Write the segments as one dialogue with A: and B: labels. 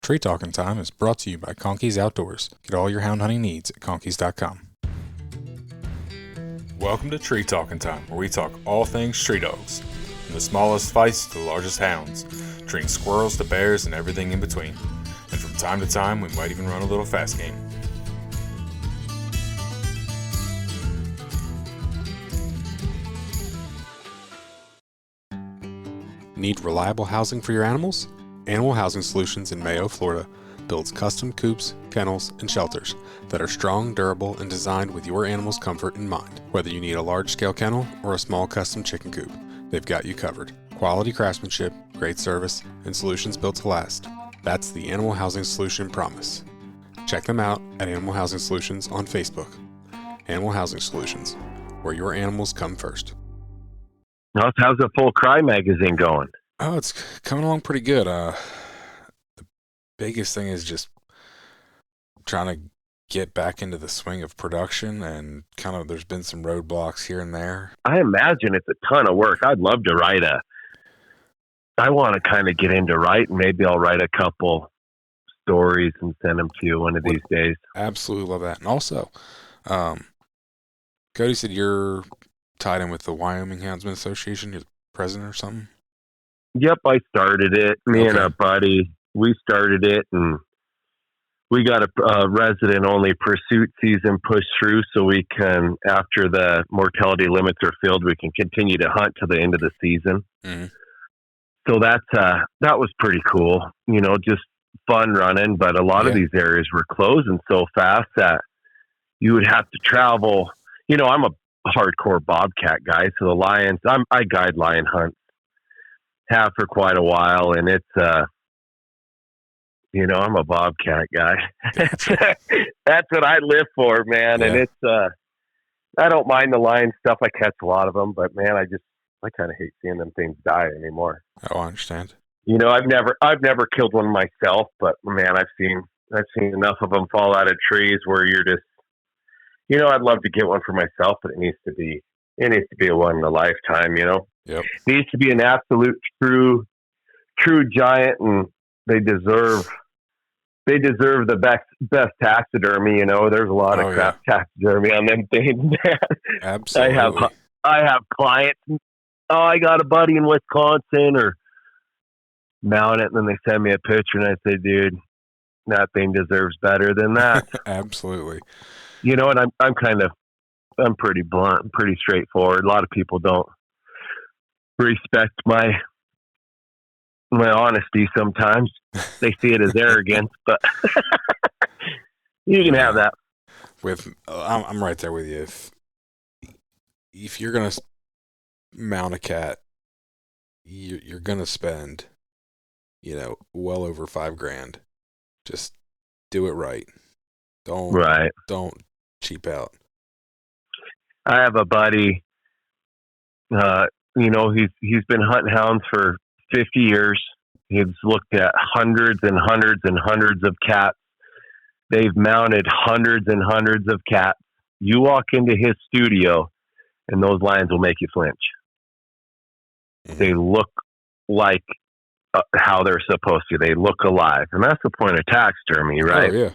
A: Tree Talking Time is brought to you by Conkey's Outdoors. Get all your hound hunting needs at conkeys.com. Welcome to Tree Talking Time, where we talk all things tree dogs, from the smallest fights to the largest hounds, treating squirrels to bears and everything in between. And from time to time, we might even run a little fast game. Need reliable housing for your animals? Animal Housing Solutions in Mayo, Florida builds custom coops, kennels, and shelters that are strong, durable, and designed with your animal's comfort in mind. Whether you need a large-scale kennel or a small custom chicken coop, they've got you covered. Quality craftsmanship, great service, and solutions built to last. That's the Animal Housing Solution promise. Check them out at Animal Housing Solutions on Facebook. Animal Housing Solutions, where your animals come first.
B: How's the Full Cry magazine going?
A: Oh, it's coming along pretty good. The biggest thing is just trying to get back into the swing of production, and kind of there's been some roadblocks here and there.
B: I imagine it's a ton of work. I'd love to I want to kind of get into writing. Maybe I'll write a couple stories and send them to you one of these days.
A: Absolutely love that. And also, Cody said you're tied in with the Wyoming Houndsman Association. You're the president or something?
B: Yep, I started it. Me and a buddy, we started it, and we got a resident-only pursuit season pushed through so we can, after the mortality limits are filled, we can continue to hunt to the end of the season.
A: Mm-hmm.
B: So that was pretty cool, just fun running, but a lot of these areas were closing so fast that you would have to travel. I'm a hardcore bobcat guy, so the lions, I guide lion hunts, have for quite a while, and it's I'm a bobcat guy. That's what I live for, man. And it's I don't mind the lion stuff. I catch a lot of them, but man, I kind of hate seeing them things die anymore.
A: Oh, I understand.
B: I've never killed one myself, but man, I've seen enough of them fall out of trees where you're just, I'd love to get one for myself, but it needs to be a one in a lifetime, Yep. It needs to be an absolute true giant, and they deserve the best taxidermy, There's a lot of crap taxidermy on them things, man.
A: Absolutely.
B: I have clients, I got a buddy in Wisconsin, or mount it, and then they send me a picture, and I say, dude, that thing deserves better than that.
A: Absolutely.
B: And I'm pretty blunt, pretty straightforward. A lot of people don't respect my honesty sometimes. They see it as arrogance, but you can have that.
A: I'm right there with you. If you're going to mount a cat, you're going to spend, well over $5,000. Just do it right. Don't cheap out.
B: I have a buddy, he's been hunting hounds for 50 years. He's looked at hundreds and hundreds and hundreds of cats. They've mounted hundreds and hundreds of cats. You walk into his studio, and those lions will make you flinch. Mm-hmm. They look like how they're supposed to. They look alive. And that's the point of taxidermy, right?
A: Oh, yeah.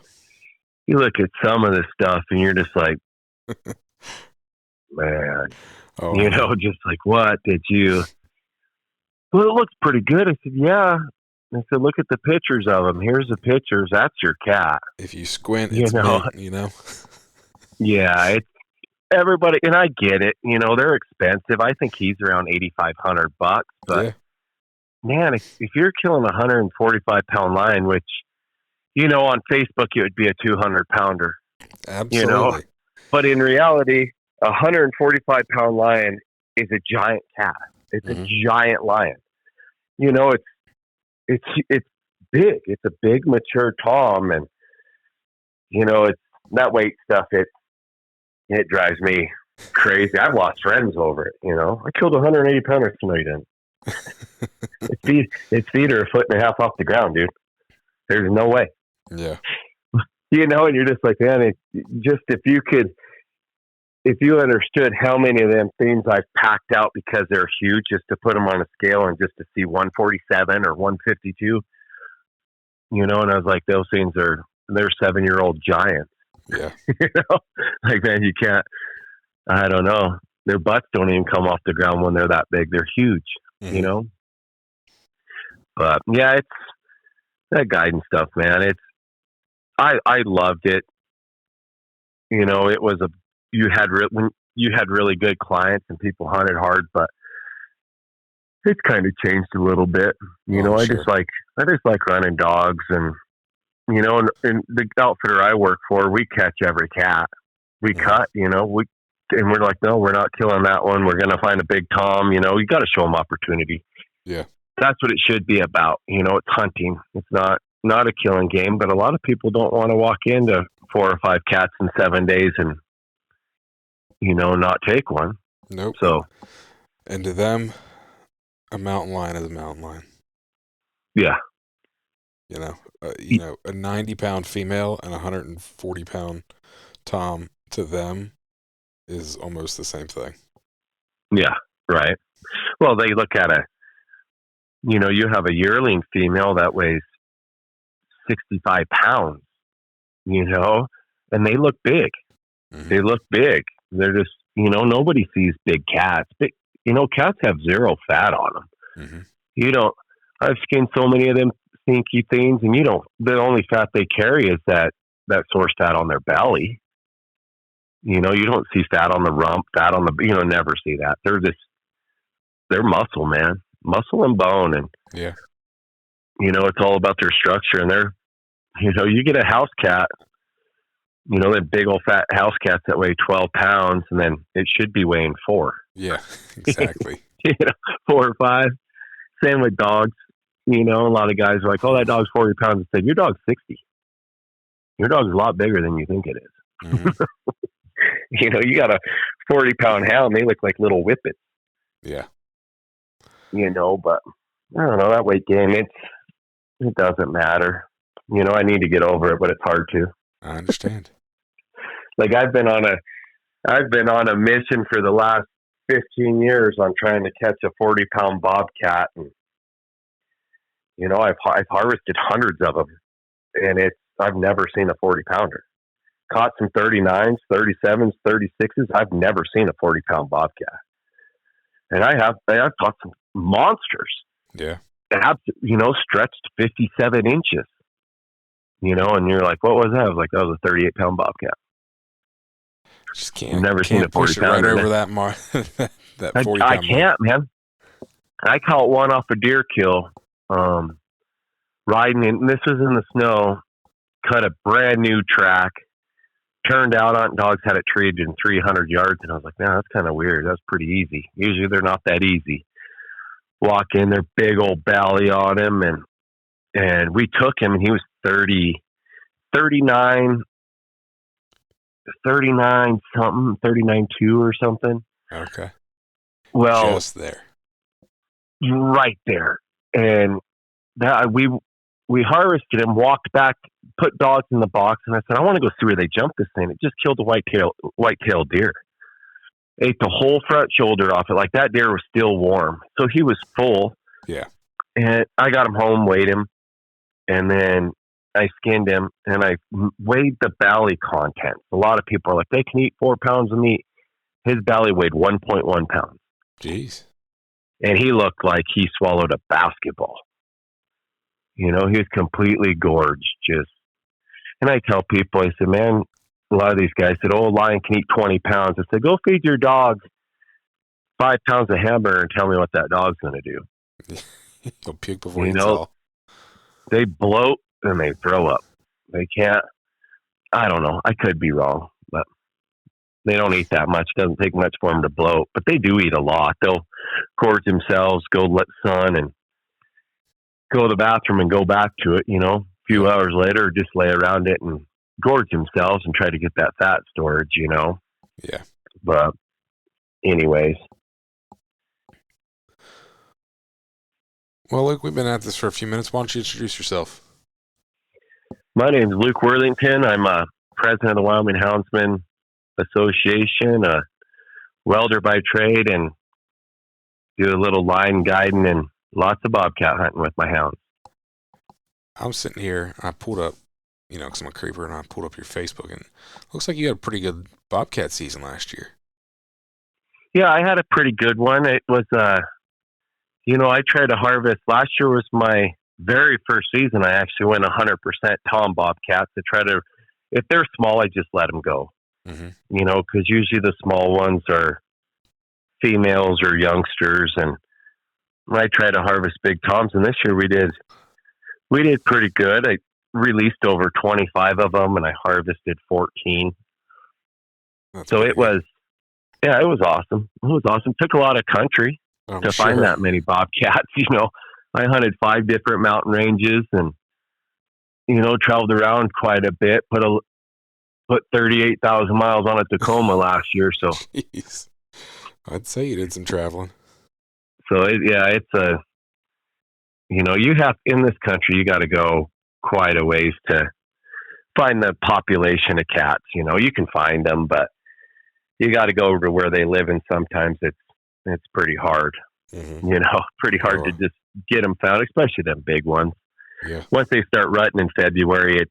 B: You look at some of this stuff, and you're just like, man, just like, what did you... Well, it looks pretty good. I said, yeah. I said, look at the pictures of them. Here's the pictures. That's your cat.
A: If you squint, it's mint,
B: Yeah, it's everybody, and I get it. They're expensive. I think he's around $8,500, but man, if you're killing a 145-pound lion, which on Facebook it would be a 200-pounder.
A: Absolutely.
B: But in reality, a 145-pound lion is a giant cat. It's a giant lion. It's big. It's a big, mature tom, and it's that weight stuff. It drives me crazy. I've lost friends over it. I killed a 180-pounder. No, you didn't. Its feet are 1.5 feet off the ground, dude. There's no way.
A: Yeah.
B: And you're just like, man, if you understood how many of them things I've packed out because they're huge, just to put them on a scale and just to see 147 or 152, And I was like, those things they're 7-year-old giants.
A: Yeah.
B: Like, man, you can't, I don't know. Their butts don't even come off the ground when they're that big. They're huge,
A: Mm-hmm.
B: But yeah, it's that guidance stuff, man. I loved it. It was when you had really good clients and people hunted hard, but it's kind of changed a little bit. I
A: Sure.
B: just like running dogs, and and the outfitter I work for, we catch every cat. We cut, and we're like, no, we're not killing that one. We're going to find a big tom. You got to show them opportunity.
A: Yeah.
B: That's what it should be about. It's hunting. It's not a killing game, but a lot of people don't want to walk into 4 or 5 cats in 7 days and, not take one.
A: Nope.
B: So,
A: and to them, a mountain lion is a mountain lion.
B: Yeah.
A: A 90-pound female and a 140-pound tom, to them, is almost the same thing.
B: Yeah, right. Well, they look at you have a yearling female that weighs 65 pounds, and they look big.
A: Mm-hmm.
B: They look big. They're just, nobody sees big cats. But, cats have zero fat on them. Mm-hmm. I've skinned so many of them stinky things, and the only fat they carry is that source fat on their belly. You don't see fat on the rump, fat on the, never see that. They're muscle, man, muscle and bone. And,
A: yeah,
B: it's all about their structure. And they're, you get a house cat, the big old fat house cats that weigh 12 pounds, and then it should be weighing 4.
A: Yeah, exactly.
B: 4 or 5. Same with dogs. A lot of guys are like, oh, that dog's 40 pounds. I said, your dog's 60. Your dog's a lot bigger than you think it is. Mm-hmm. You got a 40-pound hound. They look like little whippets.
A: Yeah.
B: But I don't know, that weight game, it doesn't matter. I need to get over it, but it's hard to.
A: I understand.
B: Like, I've been on a mission for the last 15 years on trying to catch a 40-pound bobcat, and I've harvested hundreds of them, and I've never seen a 40-pounder. Caught some 39s, 37s, 36s. I've never seen a 40-pound bobcat, and I've caught some monsters.
A: Yeah,
B: stretched 57 inches. And you're like, what was that? I was like, that was a 38-pound bobcat.
A: Just can't.
B: I've never seen a 40-pounder.
A: Right over that mark. That 40-pound.
B: I can't, man. I caught one off a deer kill, riding in. This was in the snow. Cut a brand new track. Turned out on dogs had it treated in 300 yards, and I was like, man, that's kind of weird. That's pretty easy. Usually they're not that easy. Walk in, their big old belly on him, and we took him, and he was 39 something, 39.2 or something.
A: Okay.
B: Well,
A: just there.
B: Right there. And that we harvested him, walked back, put dogs in the box, and I said, I want to go see where they jumped this thing. It just killed a white-tailed deer. Ate the whole front shoulder off it. Like, that deer was still warm. So he was full.
A: Yeah.
B: And I got him home, weighed him, and then I skinned him, and I weighed the belly contents. A lot of people are like, they can eat 4 pounds of meat. His belly weighed 1.1 pounds.
A: Jeez.
B: And he looked like he swallowed a basketball. He was completely gorged. And I tell people, I said, man, a lot of these guys said, oh, a lion can eat 20 pounds. I said, go feed your dog 5 pounds of hamburger and tell me what that dog's going to do.
A: He'll puke before he eats all.
B: They bloat and they throw up. They can't. I don't know. I could be wrong, but they don't eat that much. It doesn't take much for them to bloat, but they do eat a lot. They'll gorge themselves, go let sun, and go to the bathroom and go back to it, a few hours later, just lay around it and gorge themselves and try to get that fat storage,
A: Yeah.
B: But anyways.
A: Well, Luke, we've been at this for a few minutes. Why don't you introduce yourself?
B: My name is Luke Worthington. I'm president of the Wyoming Houndsman Association, a welder by trade, and do a little line guiding and lots of bobcat hunting with my hounds.
A: I'm sitting here, I pulled up, because I'm a creeper, and I pulled up your Facebook, and it looks like you had a pretty good bobcat season last year.
B: Yeah, I had a pretty good one. It was, I tried to harvest. Last year was my very first season. I actually went 100% tom bobcats to try to, if they're small, I just let them go.
A: Mm-hmm.
B: Because usually the small ones are females or youngsters, and I try to harvest big toms. And this year we did pretty good. I released over 25 of them, and I harvested 14. So it was awesome. It was awesome. Took a lot of country to find that many bobcats. I hunted 5 different mountain ranges and, traveled around quite a bit, put 38,000 miles on a Tacoma last year. So
A: jeez. I'd say you did some traveling.
B: So it's you have, in this country, you got to go quite a ways to find the population of cats. You can find them, but you got to go to where they live, and sometimes it's pretty hard.
A: Mm-hmm.
B: Pretty hard to just get them found, especially them big ones.
A: Yeah.
B: Once they start rutting in February,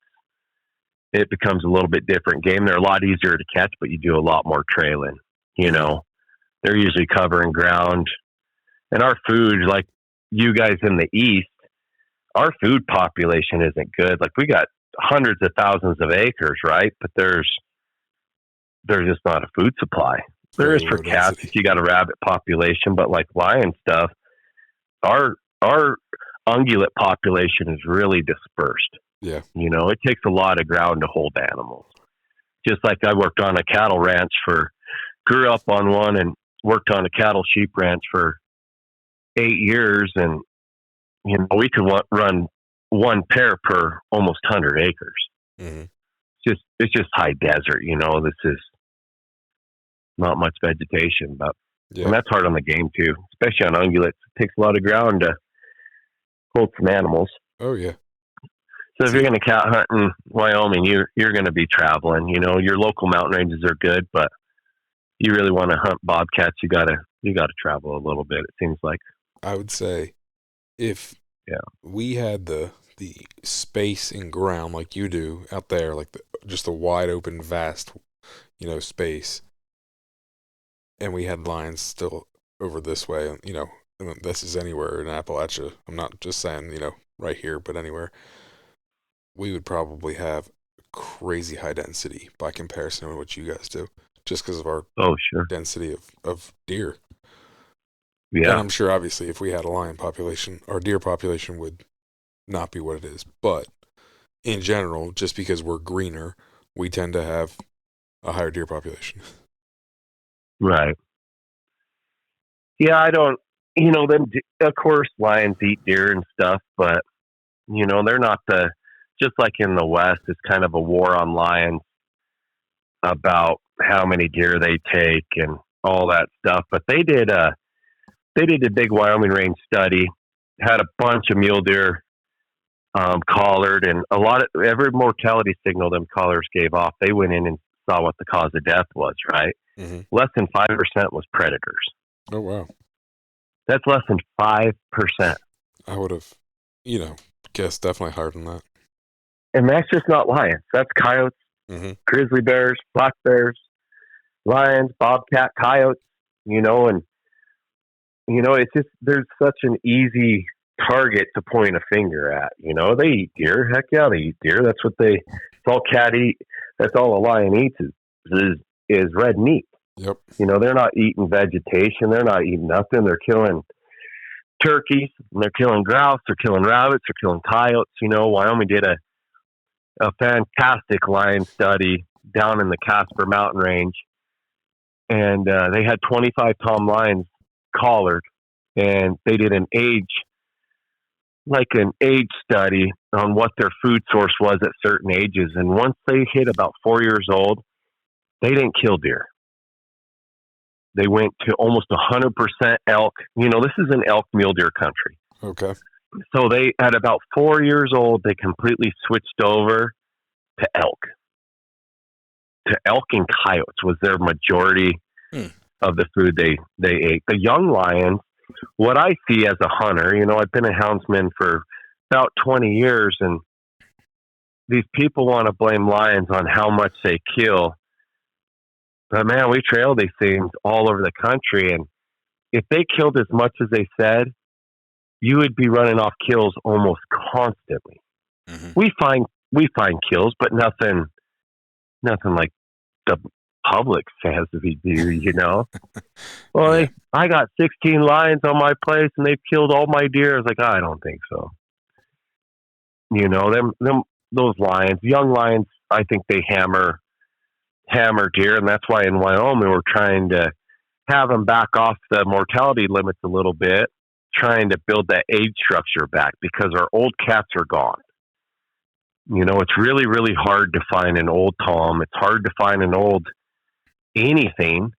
B: it becomes a little bit different game. They're a lot easier to catch, but you do a lot more trailing. They're usually covering ground. And our food, like you guys in the East, our food population isn't good. Like, we got hundreds of thousands of acres, right? But there's just not a food supply. There is for cats if you got a rabbit population, but like lion stuff, our ungulate population is really dispersed.
A: Yeah.
B: It takes a lot of ground to hold animals. Just like I worked on a cattle ranch grew up on one and worked on a cattle sheep ranch for 8 years, and we could run one pair per almost 100 acres.
A: Mm-hmm.
B: It's just high desert. This is not much vegetation, but and that's hard on the game too, especially on ungulates. It takes a lot of ground to hold some animals.
A: Oh yeah.
B: So if you're going to cat hunt in Wyoming, you're going to be traveling. Your local mountain ranges are good, but you really want to hunt bobcats, you got to travel a little bit. It seems like.
A: I would say if we had the space and ground like you do out there, like just a wide open, vast, space, and we had lines still over this way, and this is anywhere in Appalachia. I'm not just saying, right here, but anywhere, we would probably have crazy high density by comparison to what you guys do, just because of our density of deer. Yeah. And I'm sure, obviously, if we had a lion population, our deer population would not be what it is. But in general, just because we're greener, we tend to have a higher deer population.
B: Right. Yeah, I don't, then, of course, lions eat deer and stuff, but, they're not just like in the West, it's kind of a war on lions about how many deer they take and all that stuff. But they did a big Wyoming range study, had a bunch of mule deer collared, and every mortality signal them collars gave off, they went in and saw what the cause of death was, right?
A: Mm-hmm.
B: Less than 5% was predators.
A: Oh, wow.
B: That's less than 5%.
A: I would have, guessed definitely higher than that.
B: And that's just not lions. That's coyotes,
A: mm-hmm.
B: grizzly bears, black bears, lions, bobcat, coyotes, and, it's just, there's such an easy target to point a finger at. They eat deer. Heck yeah, they eat deer. That's what it's all cat eat. That's all a lion eats is red meat.
A: Yep.
B: They're not eating vegetation. They're not eating nothing. They're killing turkeys. They're killing grouse. They're killing rabbits. They're killing coyotes. Wyoming did a fantastic lion study down in the Casper Mountain Range, and they had 25 tom lions collared, and they did an age study on what their food source was at certain ages. And once they hit about 4 years old, they didn't kill deer. They went to almost 100% elk. This is an elk mule deer country.
A: Okay.
B: So they, at about 4 years old, they completely switched over to elk. To elk and coyotes was their majority of the food they ate. The young lions, what I see as a hunter, I've been a houndsman for about 20 years, and these people want to blame lions on how much they kill. But man, we trail these things all over the country, and if they killed as much as they said, you would be running off kills almost constantly.
A: Mm-hmm.
B: We find kills, but nothing like the public says we do, you know. Well,
A: Yeah.
B: I got 16 lions on my place and they've killed all my deer. I was like, I don't think so. You know, those lions, young lions, I think they hammer deer, and that's why in Wyoming we're trying to have them back off the mortality limits a little bit, trying to build that age structure back because our old cats are gone. You know, it's really, really hard to find an old tom. It's hard to find an old anything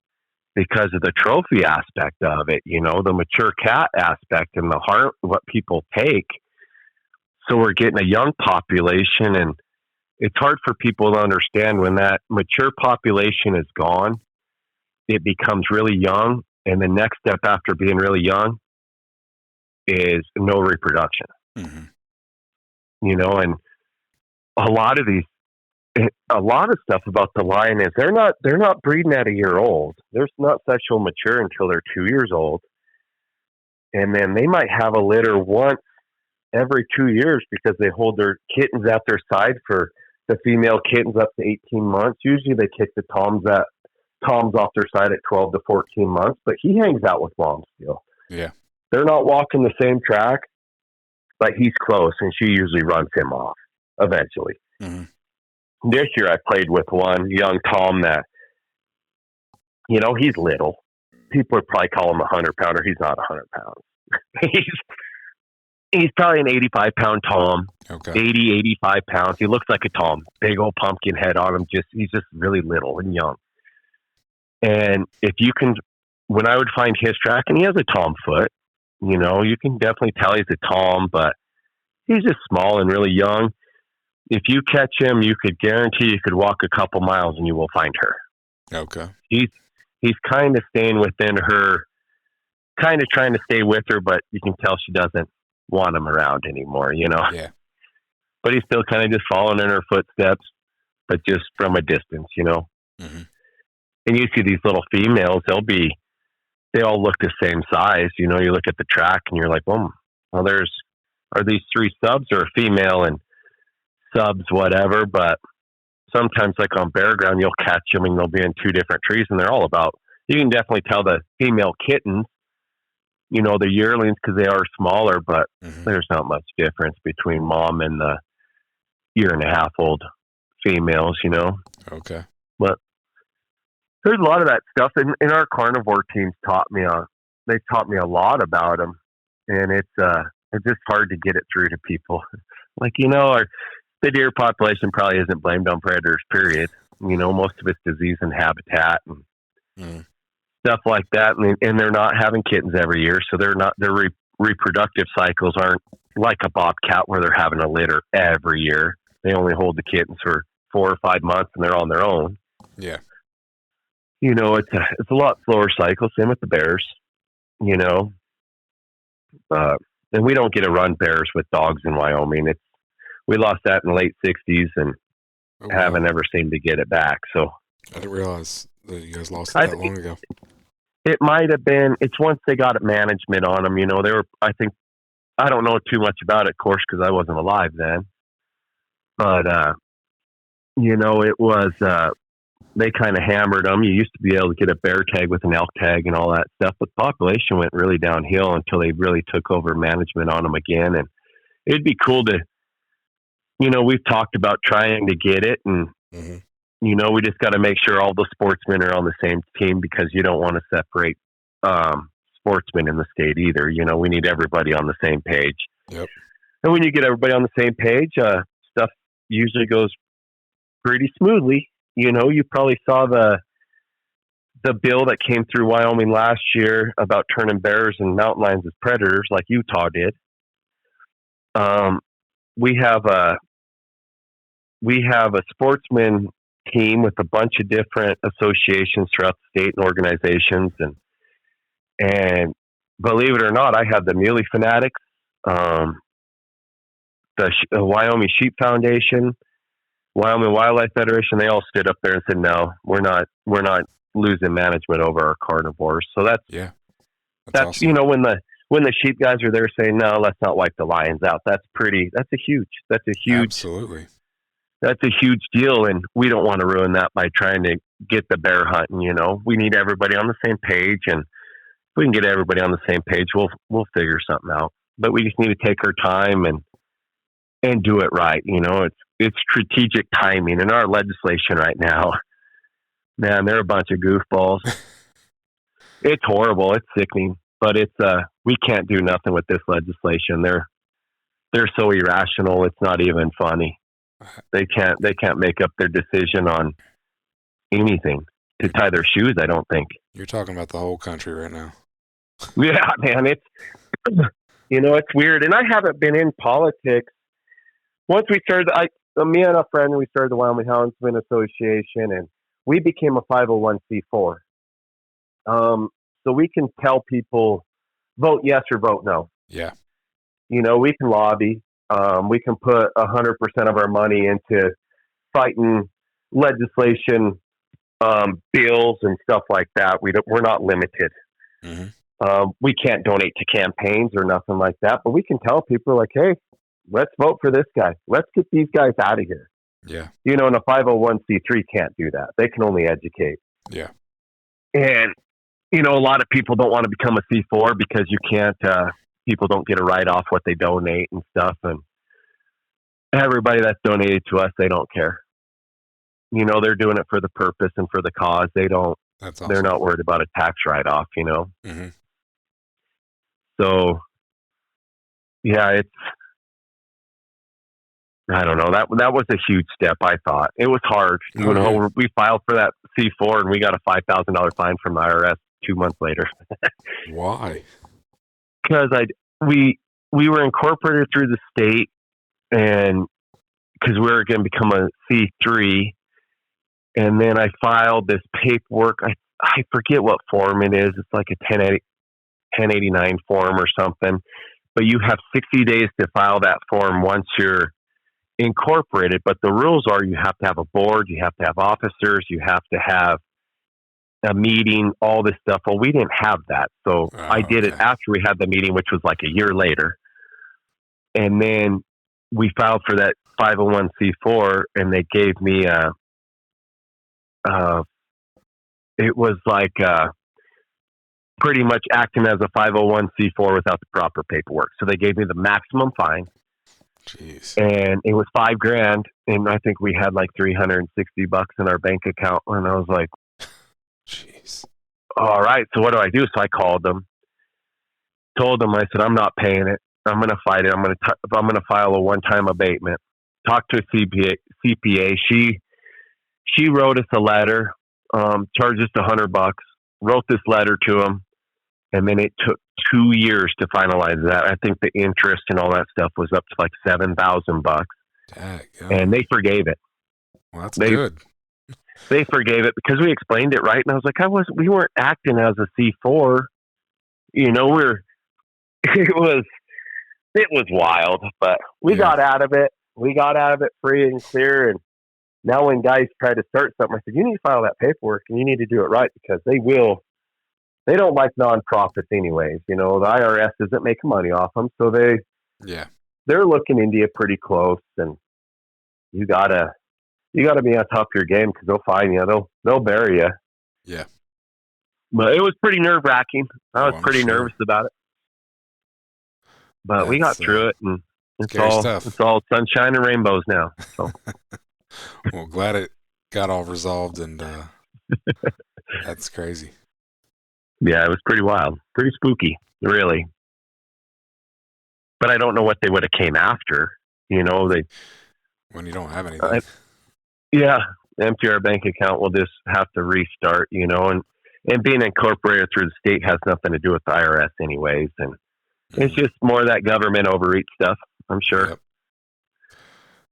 B: because of the trophy aspect of it, you know, the mature cat aspect and the heart, what people take. So we're getting a young population, and it's hard for people to understand when that mature population is gone, it becomes really young. And the next step after being really young is no reproduction.
A: Mm-hmm.
B: You know, and a lot of stuff about the lion is they're not breeding at a year old. They're not sexual mature until they're 2 years old. And then they might have a litter once every 2 years because they hold their kittens at their side for the female kittens up to 18 months. Usually they kick the toms off their side at 12 to 14 months, but he hangs out with mom still.
A: Yeah.
B: They're not walking the same track, but he's close, and she usually runs him off eventually.
A: Mm-hmm.
B: This year I played with one young tom that, you know, he's little. People would probably call him a 100-pounder. He's not 100 pounds. He's probably an 85-pound tom.
A: Okay.
B: 85 pounds. He looks like a tom. Big old pumpkin head on him. He's just really little and young. And when I would find his track, and he has a tom foot, you know, you can definitely tell he's a tom, but he's just small and really young. If you catch him, you could guarantee you could walk a couple miles and you will find her.
A: Okay.
B: He's kind of staying within her, kind of trying to stay with her, but you can tell she doesn't want him around anymore, you know?
A: Yeah.
B: But he's still kind of just following in her footsteps, but just from a distance, you know?
A: Mm-hmm.
B: And you see these little females, they all look the same size. You know, you look at the track and you're like, well, are these three subs or a female and subs, whatever. But sometimes like on bare ground, you'll catch them and they'll be in two different trees, and they're all about, you can definitely tell the female kittens, you know, the yearlings, because they are smaller, but
A: Mm-hmm.
B: there's not much difference between mom and the 1.5-year-old females, you know.
A: Okay.
B: But there's a lot of that stuff, and our carnivore teams taught me a lot about them, and it's just hard to get it through to people. Like, you know, the deer population probably isn't blamed on predators, period. You know, most of it's disease and habitat and stuff like that, and they're not having kittens every year, so their reproductive cycles aren't like a bobcat where they're having a litter every year. They only hold the kittens for 4 or 5 months, and they're on their own.
A: Yeah.
B: You know, it's a lot slower cycle. Same with the bears, you know. And we don't get to run bears with dogs in Wyoming. We lost that in the late 60s and haven't ever seemed to get it back. So
A: I didn't realize that you guys lost it that long ago.
B: It might have been. It's once they got management on them. You know, I don't know too much about it, of course, because I wasn't alive then. But you know, it was. They kind of hammered them. You used to be able to get a bear tag with an elk tag and all that stuff, but the population went really downhill until they really took over management on them again. And it'd be cool to, you know, we've talked about trying to get it, and you know, we just got to make sure all the sportsmen are on the same team, because you don't want to separate sportsmen in the state either. You know, we need everybody on the same page.
A: Yep.
B: And when you get everybody on the same page, stuff usually goes pretty smoothly. You know, you probably saw the bill that came through Wyoming last year about turning bears and mountain lions as predators, like Utah did. We have a sportsman team with a bunch of different associations throughout the state and organizations, and believe it or not, I have the Muley Fanatics. the Wyoming Sheep Foundation, Wyoming Wildlife Federation, they all stood up there and said, no, we're not losing management over our carnivores. So that's
A: awesome.
B: you know, when the sheep guys are there saying, no, let's not wipe the lions out. That's a huge
A: Absolutely.
B: That's a huge deal. And we don't want to ruin that by trying to get the bear hunting. You know, we need everybody on the same page, and if we can get everybody on the same page, we'll figure something out. But we just need to take our time and do it right. You know, it's strategic timing. In our legislation right now, man, they're a bunch of goofballs. It's horrible. It's sickening. But we can't do nothing with this legislation. They're so irrational. It's not even funny. They can't make up their decision on anything to tie their shoes. I don't think.
A: You're talking about the whole country right now.
B: Yeah, man. It's it's weird. And I haven't been in politics. Once we started, me and a friend, we started the Wyoming Houndsman Association, and we became a 501c4. So we can tell people vote yes or vote no.
A: Yeah.
B: You know, we can lobby. We can put 100% of our money into fighting legislation, bills and stuff like that. We're not limited.
A: Mm-hmm.
B: We can't donate to campaigns or nothing like that, but we can tell people like, hey, let's vote for this guy. Let's get these guys out of here.
A: Yeah.
B: You know, and a 501c3 can't do that. They can only educate.
A: Yeah.
B: And, you know, a lot of people don't want to become a C4 because you can't, people don't get a write-off what they donate and stuff. And everybody that's donated to us, they don't care. You know, they're doing it for the purpose and for the cause. That's awesome. They're not worried about a tax write-off, you know?
A: Mm-hmm.
B: So, yeah, I don't know. That was a huge step, I thought. It was hard.
A: Oh, yeah.
B: We filed for that C4 and we got a $5,000 fine from the IRS 2 months later.
A: Why?
B: Because we were incorporated through the state, and because we were going to become a C3, and then I filed this paperwork. I forget what form it is. It's like a 1089 form or something. But you have 60 days to file that form once you're incorporated. But the rules are you have to have a board, you have to have officers, you have to have a meeting, all this stuff. Well, we didn't have that. So I did it after we had the meeting, which was like a year later. And then we filed for that 501c4, and they gave me it was like pretty much acting as a 501c4 without the proper paperwork. So they gave me the maximum fine.
A: Jeez.
B: And it was $5,000, and I think we had like $360 in our bank account. And I was like,
A: jeez.
B: All right, so what do I do? So I called them, told them, I said, I'm not paying it. I'm going to fight it. I'm going to file a one-time abatement. Talked to a CPA. She wrote us a letter, charged us $100, wrote this letter to them, and then it took 2 years to finalize that. I think the interest and all that stuff was up to like $7,000, and they forgave it.
A: Well, that's good.
B: They forgave it because we explained it right, and I was like, we weren't acting as a C4. You know, it was wild, but we got out of it. We got out of it free and clear. And now when guys try to start something, I said, you need to file that paperwork and you need to do it right, because they don't like nonprofits anyways. You know, the IRS isn't making money off them. So they're looking into you pretty close, and you gotta be on top of your game, because they'll find you. They'll bury you.
A: Yeah.
B: But it was pretty nerve wracking. I was pretty nervous about it. But we got through it, and it's all sunshine and rainbows now. So.
A: Well, glad it got all resolved, and that's crazy.
B: Yeah, it was pretty wild, pretty spooky, really. But I don't know what they would have came after. You know,
A: when you don't have anything.
B: Empty our bank account. We'll just have to restart. You know, and being incorporated through the state has nothing to do with the IRS, anyways, and. It's just more of that government overreach stuff, I'm sure.
A: Yep.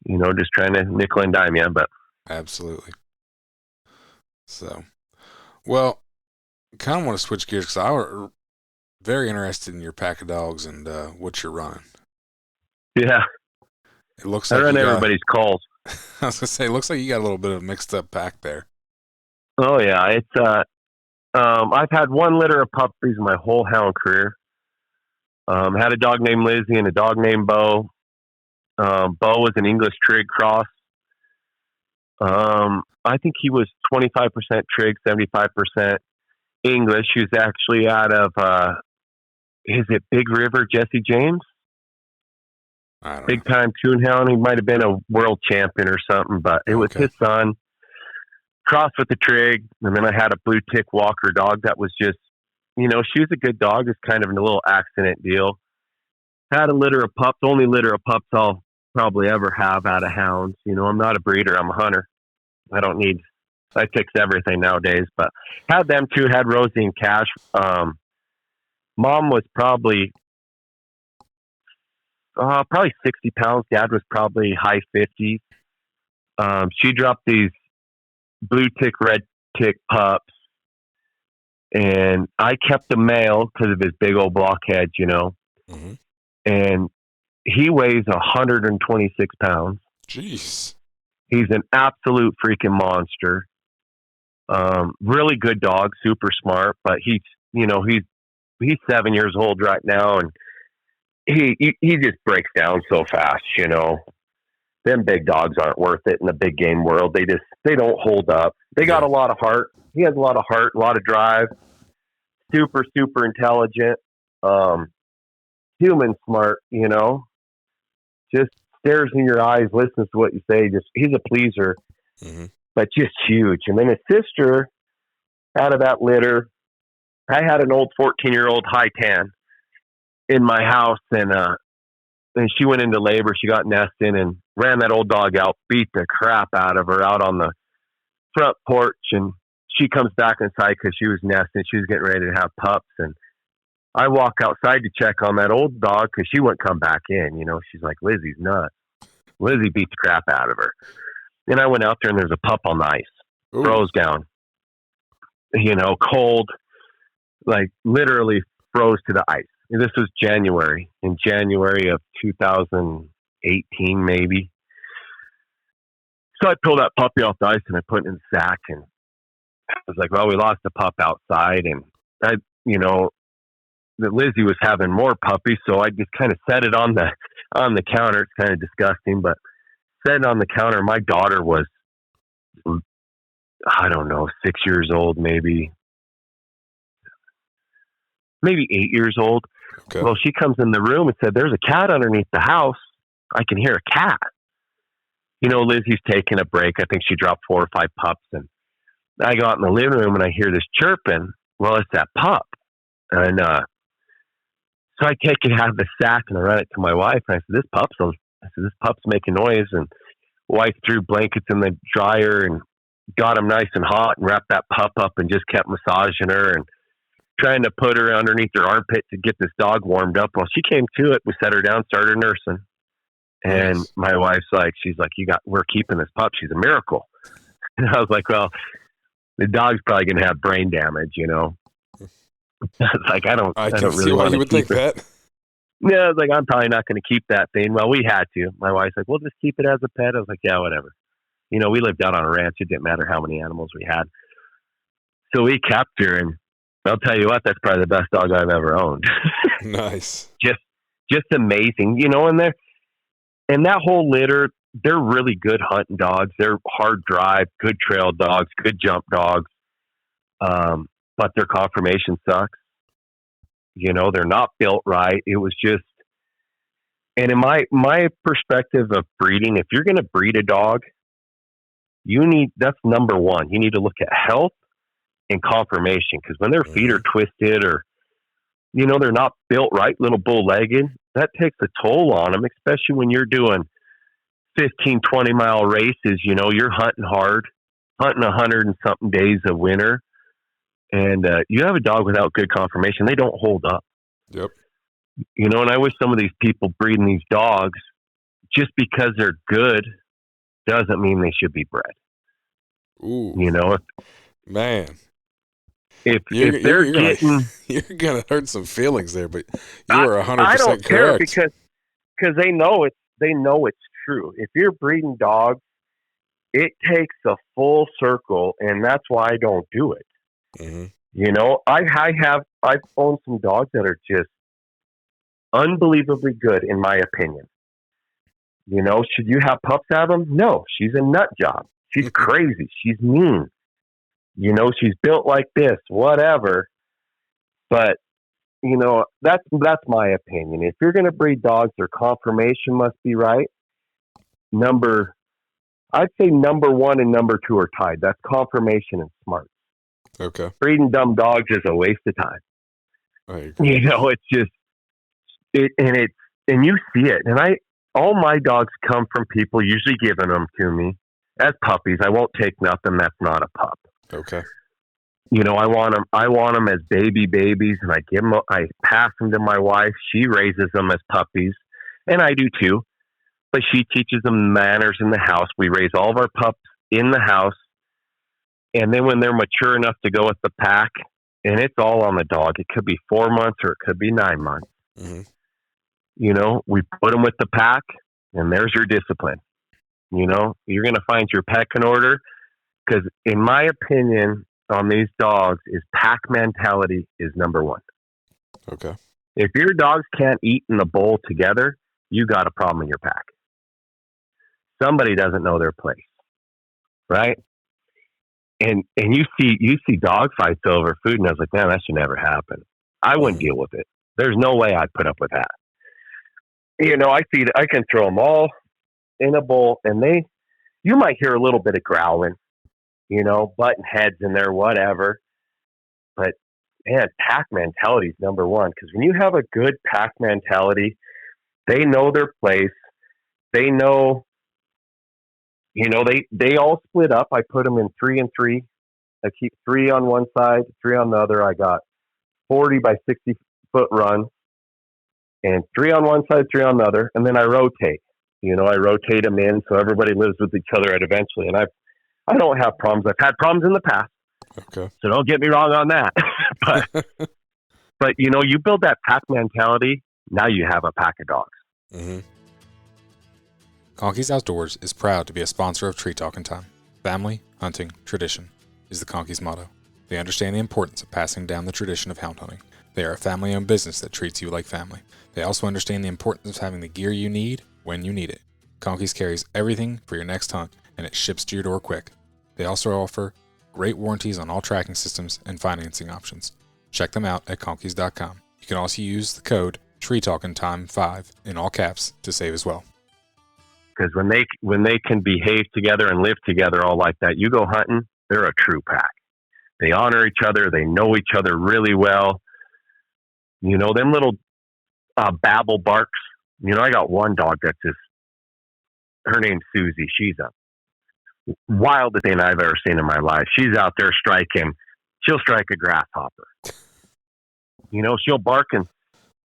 B: You know, just trying to nickel and dime you, but.
A: Absolutely. So, well, kind of want to switch gears, because I was very interested in your pack of dogs and what you're running.
B: Yeah.
A: It looks
B: I
A: like
B: run
A: you got,
B: everybody's calls.
A: I was gonna say, it looks like you got a little bit of a mixed up pack there.
B: Oh yeah, it's I've had one litter of puppies my whole hound career. Had a dog named Lizzie and a dog named Bo. Bo was an English Trig cross. I think he was 25% Trig, 75% English. He was actually out of, is it Big River, Jesse James?
A: I don't
B: Big
A: know.
B: time coonhound. He might have been a world champion or something, but it was
A: Okay.
B: his son. Crossed with the Trig. And then I had a blue tick walker dog that was just, she was a good dog. It's kind of a little accident deal. Had a litter of pups, only litter of pups I'll probably ever have out of hounds. I'm not a breeder. I'm a hunter. I fix everything nowadays, but had them two, had Rosie and Cash. Mom was probably 60 pounds. Dad was probably high 50s. She dropped these blue tick, red tick pups, and I kept the male because of his big old blockhead,
A: Mm-hmm.
B: and he weighs 126 pounds.
A: Jeez.
B: He's an absolute freaking monster. Really good dog, super smart, but he's 7 years old right now, and he just breaks down so fast. Them big dogs aren't worth it in the big game world. They don't hold up. They got a lot of heart. He has a lot of heart, a lot of drive. Super, super intelligent. Human smart. Just stares in your eyes, listens to what you say. He's a pleaser,
A: Mm-hmm.
B: but just huge. And then his sister, out of that litter, I had an old 14-year-old high tan in my house, and she went into labor. She got nesting and ran that old dog out, beat the crap out of her out on the front porch. And she comes back inside because she was nesting. She was getting ready to have pups. And I walk outside to check on that old dog because she wouldn't come back in. She's like, Lizzie's nuts. Lizzie beat the crap out of her. And I went out there, and there's a pup on the ice.
A: Ooh.
B: Froze down. Cold, like literally froze to the ice. And this was in January of 2018, maybe. So I pulled that puppy off the ice and I put it in the sack, and I was like, well, we lost the pup outside, and that Lizzie was having more puppies. So I just kind of set it on the counter. It's kind of disgusting, but set it on the counter. My daughter was, I don't know, 6 years old, maybe 8 years old.
A: Okay.
B: Well, she comes in the room and said, there's a cat underneath the house. I can hear a cat. Lizzie's taking a break. I think she dropped 4 or 5 pups. And I go out in the living room and I hear this chirping. Well, it's that pup. And so I take it out of the sack and I run it to my wife. And I said, this pup's making noise. And wife threw blankets in the dryer and got him nice and hot and wrapped that pup up and just kept massaging her and trying to put her underneath her armpit to get this dog warmed up. Well, she came to it. We set her down, started nursing. And
A: Nice.
B: my wife's like, we're keeping this pup. She's a miracle. And I was like, well, the dog's probably going to have brain damage, It's like, I don't really want to keep it.
A: Pet.
B: Yeah, I was like, I'm probably not going to keep that thing. Well, we had to. My wife's like, we'll just keep it as a pet. I was like, yeah, whatever. We lived out on a ranch. It didn't matter how many animals we had. So we kept her, and I'll tell you what, that's probably the best dog I've ever owned.
A: Nice.
B: Just amazing, and that whole litter, they're really good hunting dogs. They're hard drive, good trail dogs, good jump dogs. But their conformation sucks. They're not built right. It was just, and in my perspective of breeding, if you're going to breed a dog, that's number one. You need to look at health and conformation, because when their feet are twisted or, they're not built right, little bull-legged, that takes a toll on them, especially when you're doing 15, 20-mile races. You're hunting hard, hunting 100 and something days of winter. And you have a dog without good conformation, they don't hold up.
A: Yep.
B: And I wish some of these people breeding these dogs, just because they're good, doesn't mean they should be bred.
A: Ooh. Man.
B: If they're getting...
A: You're going to hurt some feelings there, but you are 100%
B: I don't care
A: correct.
B: because they know it's true. If you're breeding dogs, it takes a full circle, and that's why I don't do it.
A: Mm-hmm.
B: You know, I've owned some dogs that are just unbelievably good, in my opinion. You know, should you have pups have them? No, she's a nut job. She's crazy. She's mean. You know, she's built like this, whatever. But, you know, that's my opinion. If you're going to breed dogs, their conformation must be right. I'd say number one and number two are tied. That's conformation and smart.
A: Okay.
B: Breeding dumb dogs is a waste of time.
A: I agree.
B: You know, it's just and you see it. And all my dogs come from people usually giving them to me as puppies. I won't take nothing that's not a pup.
A: Okay.
B: You know, I want them as babies, and I pass them to my wife. She raises them as puppies, and I do too. But she teaches them manners in the house. We raise all of our pups in the house, and then when they're mature enough to go with the pack, and it's all on the dog. It could be 4 months or it could be 9 months.
A: Mm-hmm.
B: You know, we put them with the pack, and there's your discipline. You know, you're going to find your pecking order, because in my opinion on these dogs is pack mentality is number one.
A: Okay.
B: If your dogs can't eat in the bowl together, you got a problem in your pack. Somebody doesn't know their place, right? And you see dog fights over food, and I was like, man, that should never happen. I wouldn't deal with it. There's no way I'd put up with that. You know, I can throw them all in a bowl, and you might hear a little bit of growling, you know, butting heads in there, whatever. But man, pack mentality is number one, because when you have a good pack mentality, they know their place. They know, you know, they all split up. I put them in 3 and 3. I keep 3 on one side, 3 on the other. I got 40 by 60 foot run, and 3 on one side, 3 on the other, and then I rotate. You know, I rotate them in so everybody lives with each other eventually. And I don't have problems. I've had problems in the past.
A: Okay.
B: So don't get me wrong on that. but you know, you build that pack mentality, now you have a pack of dogs.
A: Mm-hmm. Conkeys Outdoors is proud to be a sponsor of Tree Talking Time. Family, hunting, tradition is the Conkeys motto. They understand the importance of passing down the tradition of hound hunting. They are a family-owned business that treats you like family. They also understand the importance of having the gear you need when you need it. Conkeys carries everything for your next hunt, and it ships to your door quick. They also offer great warranties on all tracking systems and financing options. Check them out at conkeys.com. You can also use the code TreeTalkingTime5 in all caps to save as well.
B: Because when they can behave together and live together all like that, you go hunting, they're a true pack. They honor each other. They know each other really well. You know, them little babble barks. You know, I got one dog that's her name's Susie. She's a wildest thing I've ever seen in my life. She's out there striking. She'll strike a grasshopper. You know, she'll bark, and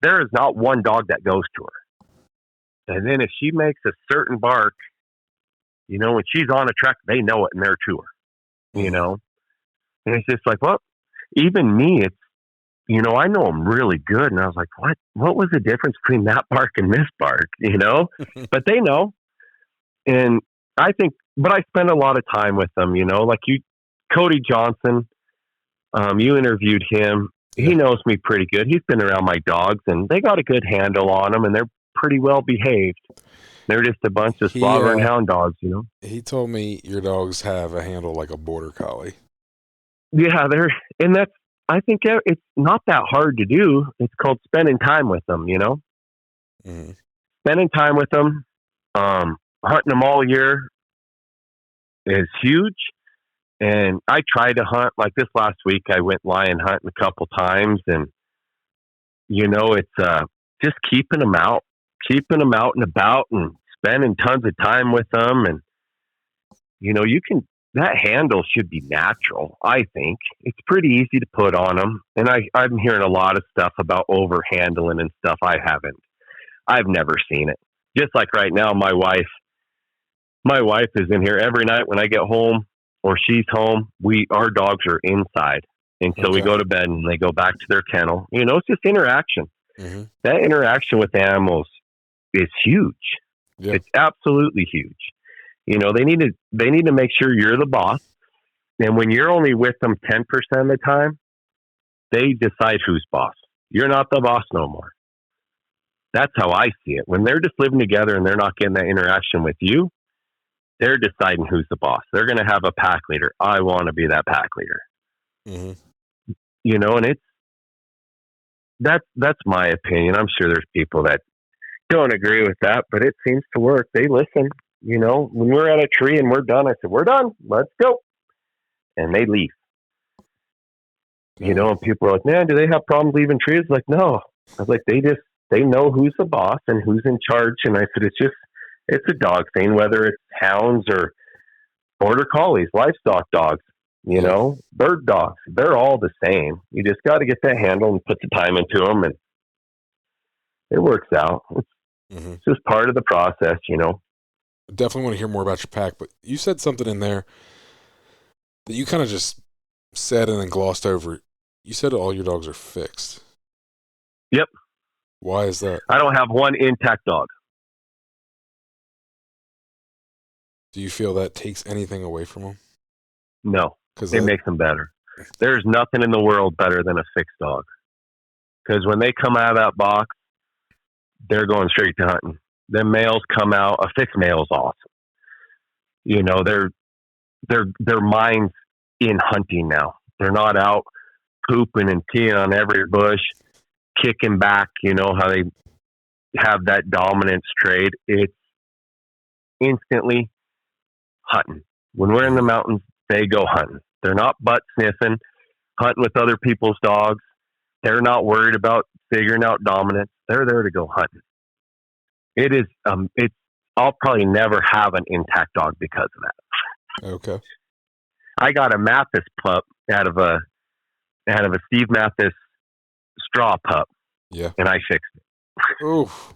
B: there is not one dog that goes to her. And then if she makes a certain bark, you know, when she's on a track, they know it and they're to her, you know? And it's just like, well, even me, it's, you know, I know them really good. And I was like, what was the difference between that bark and this bark, you know? But they know. And I think, but I spend a lot of time with them, you know, like Cody Johnson, you interviewed him. Yeah. He knows me pretty good. He's been around my dogs, and they got a good handle on them, and they're pretty well behaved. They're just a bunch of slobbering hound dogs, you know?
A: He told me your dogs have a handle like a border collie.
B: Yeah, I think it's not that hard to do. It's called spending time with them, you know? Mm-hmm. Spending time with them, hunting them all year is huge. And I try to hunt, like this last week, I went lion hunting a couple times, and, you know, it's just keeping them out and about and spending tons of time with them. And, you know, that handle should be natural, I think. It's pretty easy to put on them. And I'm hearing a lot of stuff about over handling and stuff. I've never seen it. Just like right now, my wife is in here every night when I get home or she's home. Our dogs are inside until we go to bed, and they go back to their kennel. You know, it's just interaction. Mm-hmm. That interaction with animals is huge.
A: Yeah.
B: It's absolutely huge. You know, they need to make sure you're the boss. And when you're only with them 10% of the time, they decide who's boss. You're not the boss no more. That's how I see it. When they're just living together and they're not getting that interaction with you, they're deciding who's the boss. They're going to have a pack leader. I want to be that pack leader.
A: Mm-hmm.
B: You know, and that's my opinion. I'm sure there's people that don't agree with that, but it seems to work. They listen. You know, when we're at a tree and we're done, I said, we're done. Let's go. And they leave. You know, and people are like, man, do they have problems leaving trees? Like, no. I was like, they know who's the boss and who's in charge. And I said, it's a dog thing, whether it's hounds or border collies, livestock dogs, you know, bird dogs. They're all the same. You just got to get that handle and put the time into them, and it works out. It's just part of the process, you know.
A: I definitely want to hear more about your pack, but you said something in there that you kind of just said and then glossed over. You said all your dogs are fixed.
B: Yep.
A: Why is that?
B: I don't have one intact dog.
A: Do you feel that takes anything away from them?
B: No, it makes them better. There's nothing in the world better than a fixed dog. Because when they come out of that box, they're going straight to hunting. The males come out, a fixed male's awesome. You know, their mind's in hunting now. They're not out pooping and peeing on every bush, kicking back, you know, how they have that dominance trait. It's instantly hunting. When we're in the mountains, they go hunting. They're not butt sniffing, hunting with other people's dogs. They're not worried about figuring out dominance. They're there to go hunting. It is, I'll probably never have an intact dog because of that.
A: Okay.
B: I got a Mathis pup out of a Steve Mathis straw pup.
A: Yeah.
B: And I fixed it.
A: Oof.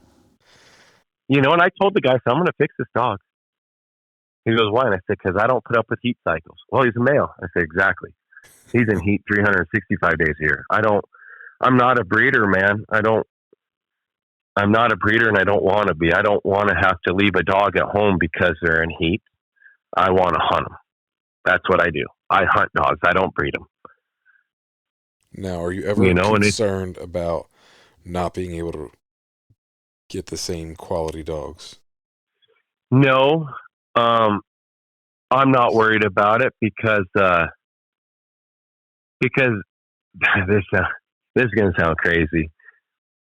B: You know, and I told the guy, so I'm going to fix this dog. He goes, why? And I said, because I don't put up with heat cycles. Well, he's a male. I said, exactly. He's in heat 365 days a year. I'm not a breeder, man. I'm not a breeder, and I don't want to be. I don't want to have to leave a dog at home because they're in heat. I want to hunt them. That's what I do. I hunt dogs. I don't breed them.
A: Now, are you ever concerned about not being able to get the same quality dogs?
B: No, I'm not worried about it because this is going to sound crazy.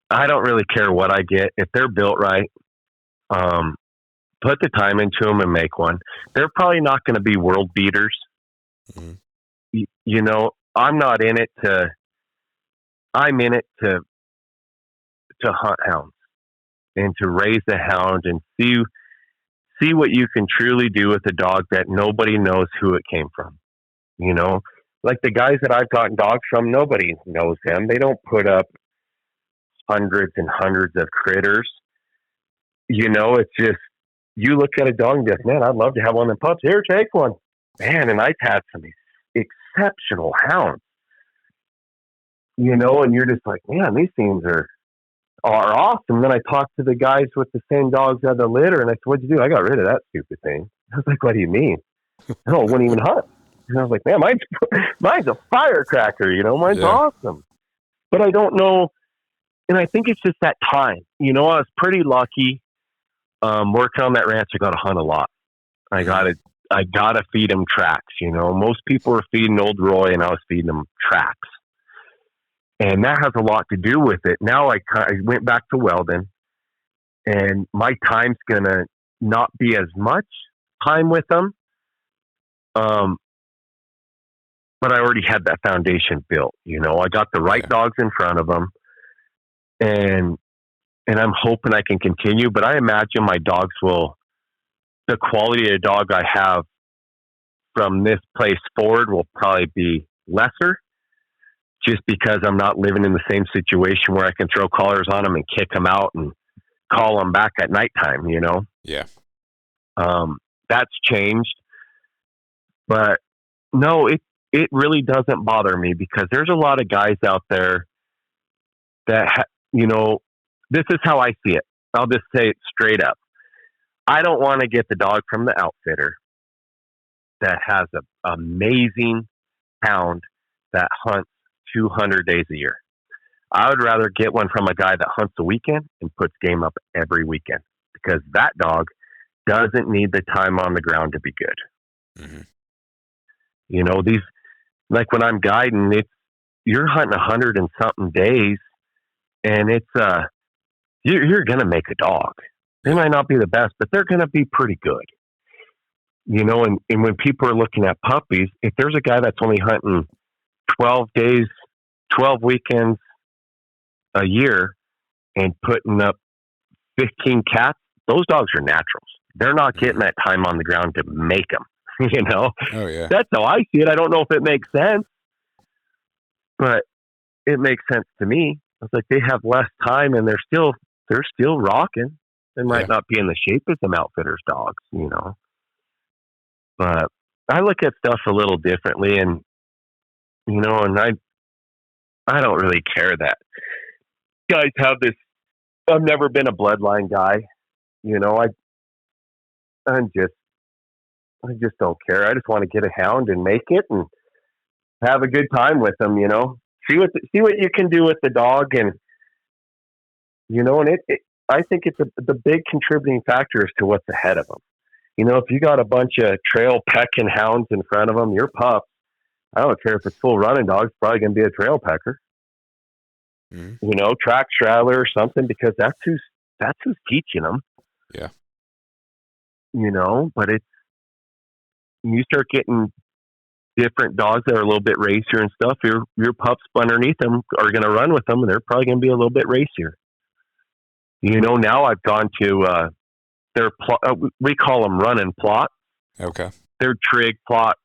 B: I don't really care what I get. If they're built right, put the time into them and make one. They're probably not going to be world beaters. Mm-hmm. You know, I'm in it to hunt hounds and to raise a hound and see what you can truly do with a dog that nobody knows who it came from. You know, like the guys that I've gotten dogs from, nobody knows them. They don't put up hundreds and hundreds of critters. You know, it's just, you look at a dog and just, man, I'd love to have one of them pups. Here, take one. Man, and I've had some exceptional hounds. You know, and you're just like, man, these things are awesome. Then I talked to the guys with the same dogs at the litter, and I said, what'd you do? I got rid of that stupid thing. I was like, what do you mean? No, it wouldn't even hunt. And I was like, man, mine's a firecracker, you know, mine's awesome. But I don't know, and I think it's just that time. You know, I was pretty lucky working on that ranch. I got to hunt a lot. I gotta feed them tracks. You know, most people were feeding Old Roy, and I was feeding them tracks. And that has a lot to do with it. Now I went back to Weldon, and my time's going to not be as much time with them. But I already had that foundation built. You know, I got the right dogs in front of them, and I'm hoping I can continue. But I imagine my dogs the quality of the dog I have from this place forward will probably be lesser. Just because I'm not living in the same situation where I can throw collars on them and kick them out and call them back at nighttime, you know?
A: Yeah.
B: That's changed. But no, it really doesn't bother me because there's a lot of guys out there that, you know, this is how I see it. I'll just say it straight up. I don't want to get the dog from the outfitter that has an amazing hound that hunts 200 days a year. I would rather get one from a guy that hunts a weekend and puts game up every weekend, because that dog doesn't need the time on the ground to be good.
A: Mm-hmm.
B: You know, these, like when I'm guiding, you're hunting 100 and something days, and you're going to make a dog. They might not be the best, but they're going to be pretty good. You know, and when people are looking at puppies, if there's a guy that's only hunting 12 days, 12 weekends a year and putting up 15 cats, those dogs are naturals. They're not getting that time on the ground to make them, you know?
A: Oh, yeah.
B: That's how I see it. I don't know if it makes sense, but it makes sense to me. It's like they have less time and they're still rocking. They might not be in the shape of some outfitters' dogs, you know? But I look at stuff a little differently, and, you know, and I don't really care that guys have this. I've never been a bloodline guy, you know. I just don't care. I just want to get a hound and make it and have a good time with them, you know. See what you can do with the dog, and you know, and I think it's the big contributing factor as to what's ahead of them. You know, if you got a bunch of trail pecking hounds in front of them, your pup, I don't care if it's full running dog, it's probably going to be a trail pecker. Mm-hmm. You know, track straddler or something, because that's who's teaching them.
A: Yeah.
B: You know, but you start getting different dogs that are a little bit racier and stuff. Your pups underneath them are going to run with them, and they're probably going to be a little bit racier. You know, now I've gone to we call them run and plot.
A: Okay.
B: They're trig plot,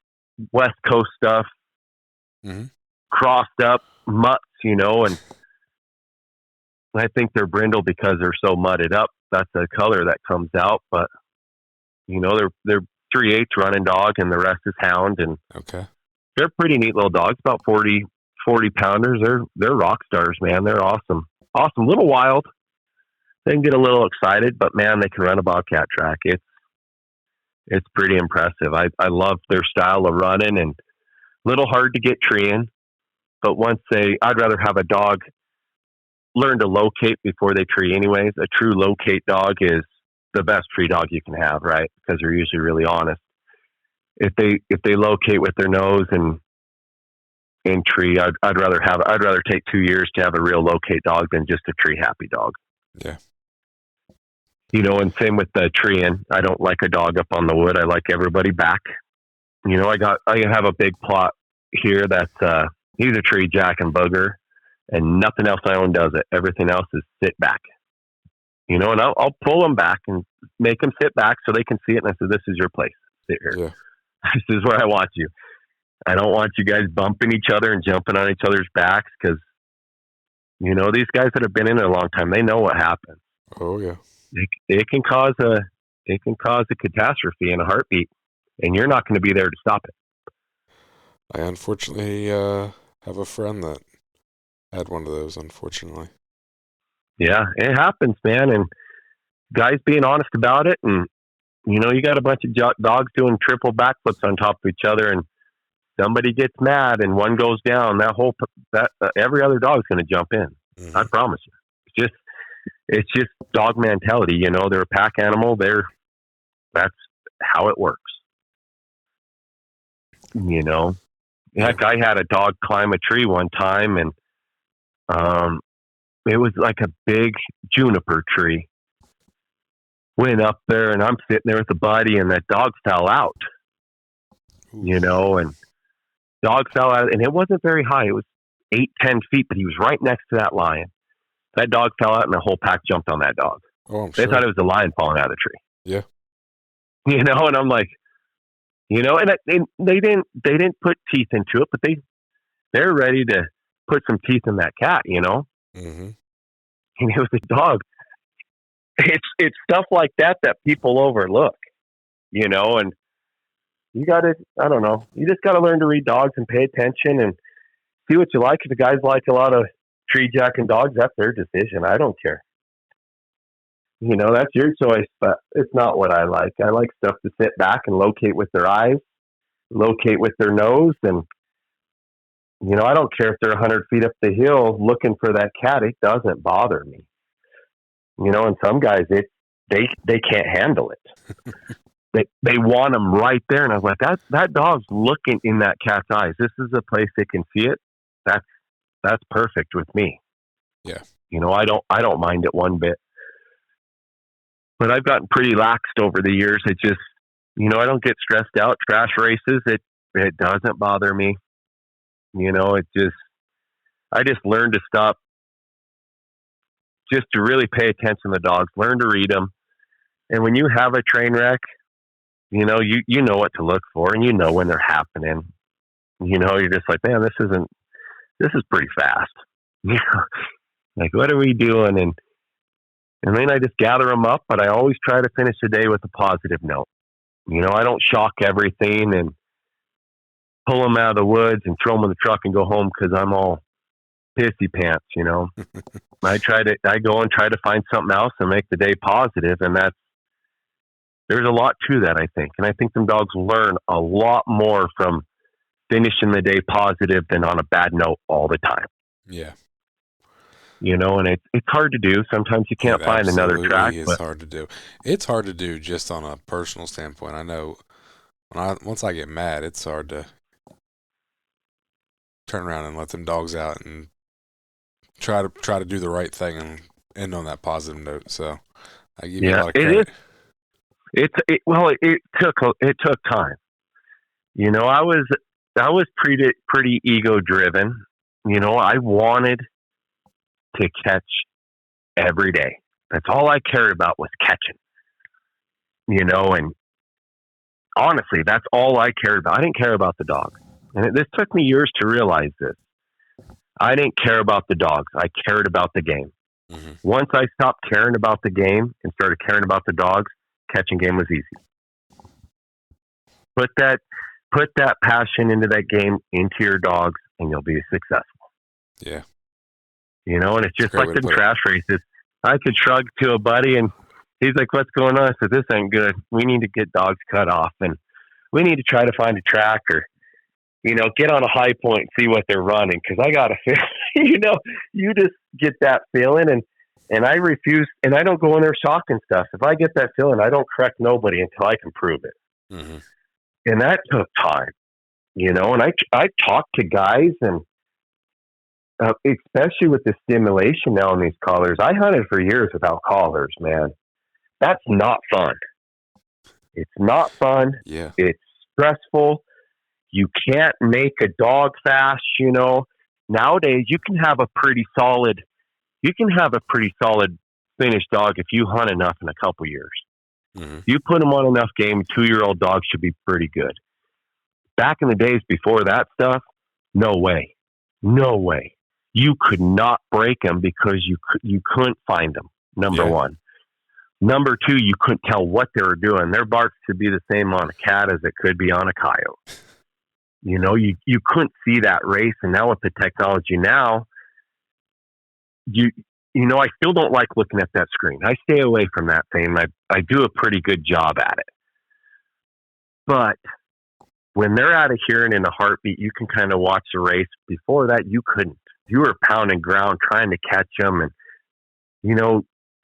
B: West Coast stuff, crossed up mutts, you know, and I think they're brindle because they're so mudded up. That's the color that comes out. But you know, they're 3/8 running dog, and the rest is hound, and they're pretty neat little dogs, about 40 pounders. They're rock stars, man. They're awesome, little wild. They can get a little excited, but man, they can run a bobcat track. It's pretty impressive. I love their style of running, and a little hard to get treeing, but I'd rather have a dog learn to locate before they tree anyways. A true locate dog is the best tree dog you can have, right? Because they're usually really honest. If they locate with their nose and tree, I'd rather take 2 years to have a real locate dog than just a tree happy dog.
A: Yeah.
B: You know, and same with the treeing. I don't like a dog up on the wood. I like everybody back. You know, I have a big plot here that's he's a tree jack and booger, and nothing else I own does it. Everything else is sit back. You know, and I'll pull them back and make them sit back so they can see it. And I said, "This is your place. Sit here.
A: Yeah.
B: This is where I want you. I don't want you guys bumping each other and jumping on each other's backs, because, you know, these guys that have been in it a long time, they know what happens.
A: Oh yeah.
B: It can cause a catastrophe in a heartbeat, and you're not going to be there to stop it."
A: I unfortunately have a friend that had one of those, unfortunately.
B: Yeah, it happens, man. And guys being honest about it, and, you know, you got a bunch of dogs doing triple backflips on top of each other, and somebody gets mad and one goes down, every other dog is going to jump in. Mm-hmm. I promise you. It's just dog mentality, you know. They're a pack animal. That's how it works. You know, heck, I had a dog climb a tree one time, and it was like a big juniper tree. Went up there, and I'm sitting there with a buddy, and that dog fell out. You know, and dog fell out, and it wasn't very high. It was 8-10 feet, but he was right next to that lion. That dog fell out, and the whole pack jumped on that dog.
A: Oh, I'm
B: they
A: sure.
B: thought it was a lion falling out of the tree.
A: Yeah.
B: You know, and I'm like, you know, and they didn't put teeth into it, but they're ready to put some teeth in that cat, you know.
A: Mm-hmm.
B: And it was a dog. It's stuff like that people overlook, you know. And you I don't know, you just got to learn to read dogs and pay attention and see what you like. If the guys like a lot of tree jacking dogs, that's their decision. I don't care. That's your choice, but it's not what I like. I like stuff to sit back and locate with their eyes, locate with their nose, and I don't care if they're 100 feet up the hill looking for that cat. It doesn't bother me. And some guys, they can't handle it. They want them right there, and I was like, that dog's looking in that cat's eyes. This is a place they can see it. That's perfect with me.
A: Yeah.
B: I don't mind it one bit. But I've gotten pretty laxed over the years. It just, I don't get stressed out. Trash races, it doesn't bother me. I just learned to stop, just to really pay attention to the dogs, learn to read them. And when you have a train wreck, you know what to look for, and when they're happening. You're just like, man, this is pretty fast. Like, what are we doing? And then I just gather them up, but I always try to finish the day with a positive note. I don't shock everything and pull them out of the woods and throw them in the truck and go home because I'm all pissy pants, I go and try to find something else and make the day positive, and there's a lot to that, I think. And I think them dogs learn a lot more from finishing the day positive than on a bad note all the time.
A: Yeah.
B: And it's hard to do. Sometimes you can't find another track.
A: It's hard to do. It's hard to do just on a personal standpoint. I know once I get mad, it's hard to turn around and let them dogs out and try to do the right thing and end on that positive note. So I give you a lot of credit.
B: It took time. I was pretty ego driven. I wanted to catch every day. That's all I cared about was catching. And honestly, that's all I cared about. I didn't care about the dogs. And this took me years to realize this. I didn't care about the dogs. I cared about the game.
A: Mm-hmm.
B: Once I stopped caring about the game and started caring about the dogs, catching game was easy. Put that passion into that game, into your dogs, and you'll be successful.
A: Yeah.
B: And it's just like the trash races. I could shrug to a buddy and he's like, what's going on? I said, this ain't good. We need to get dogs cut off, and we need to try to find a track or, get on a high point and see what they're running. Cause I got to feel, you just get that feeling, and I refuse, and I don't go in there shocking stuff. If I get that feeling, I don't correct nobody until I can prove it.
A: Mm-hmm.
B: And that took time, and I talked to guys, and especially with the stimulation now on these collars. I hunted for years without collars, man. That's not fun. It's not fun.
A: Yeah. It's
B: stressful. You can't make a dog fast, Nowadays, you can have a pretty solid finished dog if you hunt enough in a couple years.
A: Mm-hmm.
B: You put them on enough game, 2-year-old dogs should be pretty good. Back in the days before that stuff, no way. You could not break them because you couldn't find them, number one. Number two, you couldn't tell what they were doing. Their barks could be the same on a cat as it could be on a coyote. You couldn't see that race. And now with the technology now, I still don't like looking at that screen. I stay away from that thing. I do a pretty good job at it. But when they're out of hearing in a heartbeat, you can kind of watch the race. Before that, you couldn't. You were pounding ground trying to catch them. And,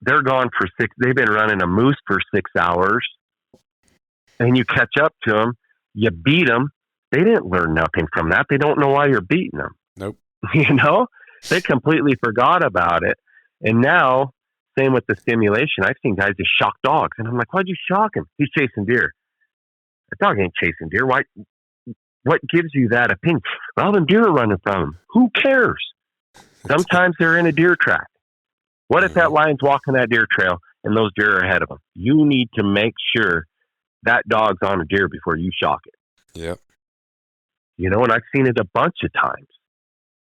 B: they're gone for they've been running a moose for 6 hours. And you catch up to them. You beat them. They didn't learn nothing from that. They don't know why you're beating them.
A: Nope.
B: They completely forgot about it. And now, same with the stimulation. I've seen guys just shock dogs. And I'm like, why'd you shock him? He's chasing deer. The dog ain't chasing deer. Why? What gives you that opinion? Well, them deer are running from him. Who cares? Sometimes they're in a deer track. What if that lion's walking that deer trail and those deer are ahead of him? You need to make sure that dog's on a deer before you shock it.
A: Yep.
B: And I've seen it a bunch of times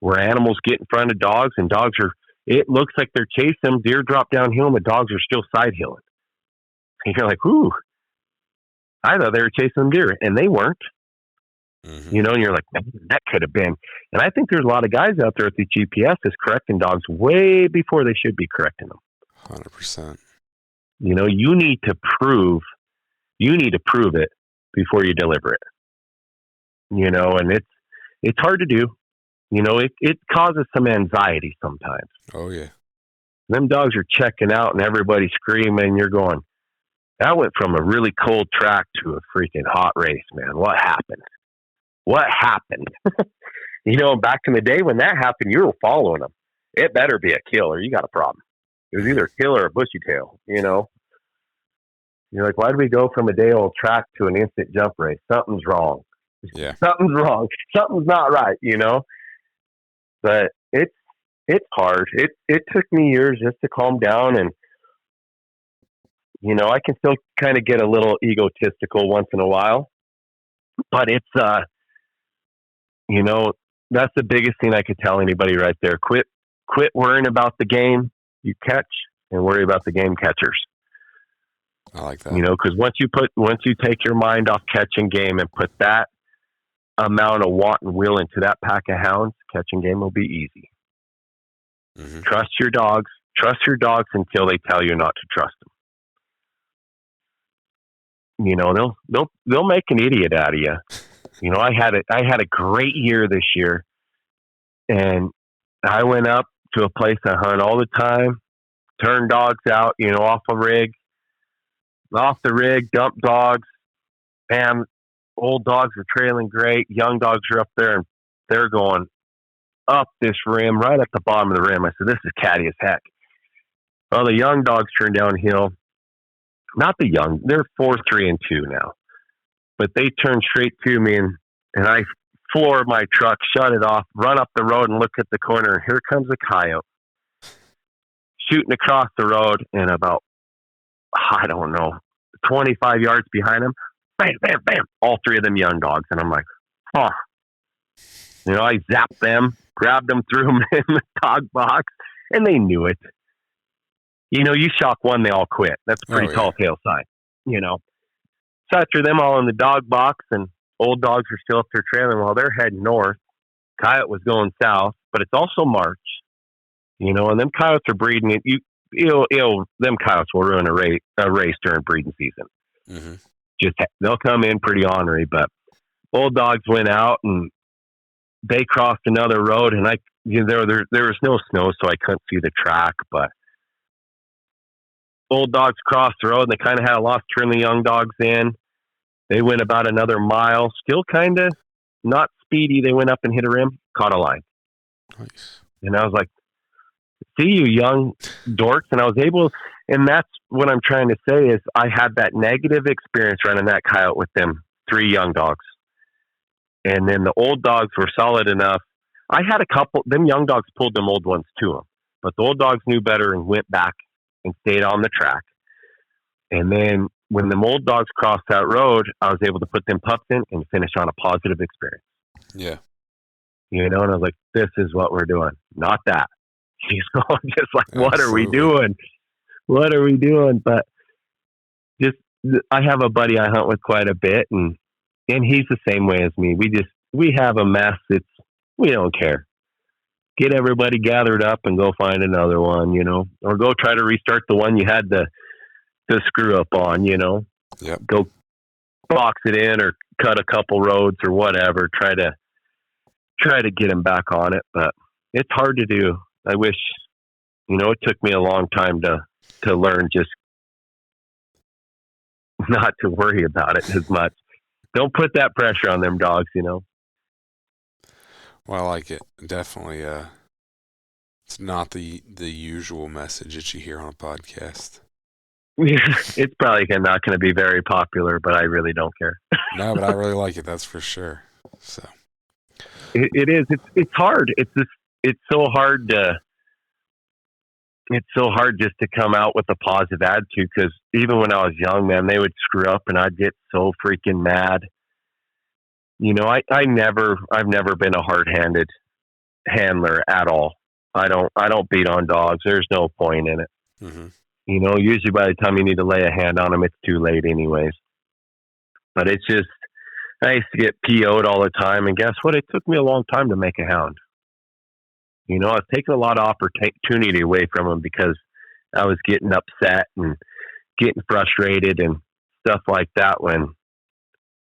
B: where animals get in front of dogs and it looks like they're chasing them. Deer drop downhill and the dogs are still side hilling. And you're like, ooh, I thought they were chasing them deer, and they weren't.
A: Mm-hmm.
B: And you're like, that could have been. And I think there's a lot of guys out there at the GPS is correcting dogs way before they should be correcting them.
A: 100%.
B: You know, you need to prove it before you deliver it. You know, and it's hard to do. You know, it causes some anxiety sometimes.
A: Oh, yeah.
B: Them dogs are checking out and everybody's screaming. You're going, that went from a really cold track to a freaking hot race, man. What happened? You know, back in the day when that happened, you were following them. It better be a kill or you got a problem. It was either a kill or a bushy tail, you know. You're like, why did we go from a day-old track to an instant jump race? Something's wrong.
A: Yeah.
B: Something's wrong. Something's not right, you know. But it's hard. It took me years just to calm down, and you know, I can still kind of get a little egotistical once in a while. But it's you know, that's the biggest thing I could tell anybody right there. Quit worrying about the game you catch and worry about the game catchers.
A: I like that.
B: You know, because once you take your mind off catching game and put that amount of want and will into that pack of hounds, catching game will be easy. Mm-hmm. Trust your dogs until they tell you not to trust them. You know, they'll make an idiot out of you. You know, I had a great year this year, and I went up to a place I hunt all the time, turn dogs out, you know, off the rig, dump dogs, and old dogs are trailing great. Young dogs are up there, and they're going up this rim, right at the bottom of the rim. I said, this is catty as heck. Well, the young dogs turn downhill. Not the young. They're 4, 3, and 2 now. But they turn straight to me, and I floor my truck, shut it off, run up the road, and look at the corner, and here comes a coyote shooting across the road, and about, I don't know, 25 yards behind him, bam, bam, bam, all 3 of them young dogs. And I'm like, oh. You know, I zapped them, grabbed them, threw them in the dog box, and they knew it. You know, you shock one, they all quit. That's a pretty tall tale sign, you know. So I threw them all in the dog box, and old dogs are still up there trailing while they're heading north. Coyote was going south, but it's also March, you know, and them coyotes are breeding. Them coyotes will ruin a race during breeding season. Mm-hmm. They'll come in pretty ornery, but old dogs went out and they crossed another road, and there was no snow, so I couldn't see the track, but old dogs crossed the road, and they kind of had a loss to turn the young dogs in. They went about another mile, still kind of not speedy. They went up and hit a rim, caught a line. Nice. And I was like, see you young dorks. And I was able, and that's what I'm trying to say is I had that negative experience running that coyote with them 3 young dogs. And then the old dogs were solid enough. I had a couple, them young dogs pulled them old ones to them, but the old dogs knew better and went back and stayed on the track. And then when the old dogs crossed that road, I was able to put them pups in and finish on a positive experience.
A: Yeah.
B: You know, and I was like, this is what we're doing. Not that. He's going just like, what are we doing? What are we doing? But just, I have a buddy I hunt with quite a bit, and he's the same way as me. We have a mess. We don't care. Get everybody gathered up and go find another one, you know, or go try to restart the one you had to screw up on, you know.
A: Yep.
B: Go box it in or cut a couple roads or whatever. Try to get him back on it, but it's hard to do. I wish, you know, it took me a long time to learn just not to worry about it as much. Don't put that pressure on them dogs, you know.
A: Well, I like it. Definitely. It's not the usual message that you hear on a podcast.
B: It's probably not going to be very popular, but I really don't care.
A: No, but I really like it. That's for sure. So
B: it is. It's hard. It's so hard just to come out with a positive attitude, because even when I was young, man, they would screw up and I'd get so freaking mad. You know, I've never been a hard-handed handler at all. I don't beat on dogs. There's no point in it. Mm-hmm. You know, usually by the time you need to lay a hand on them, it's too late anyways. But it's just, I used to get PO'd all the time, and guess what? It took me a long time to make a hound. You know, I was taking a lot of opportunity away from them because I was getting upset and getting frustrated and stuff like that when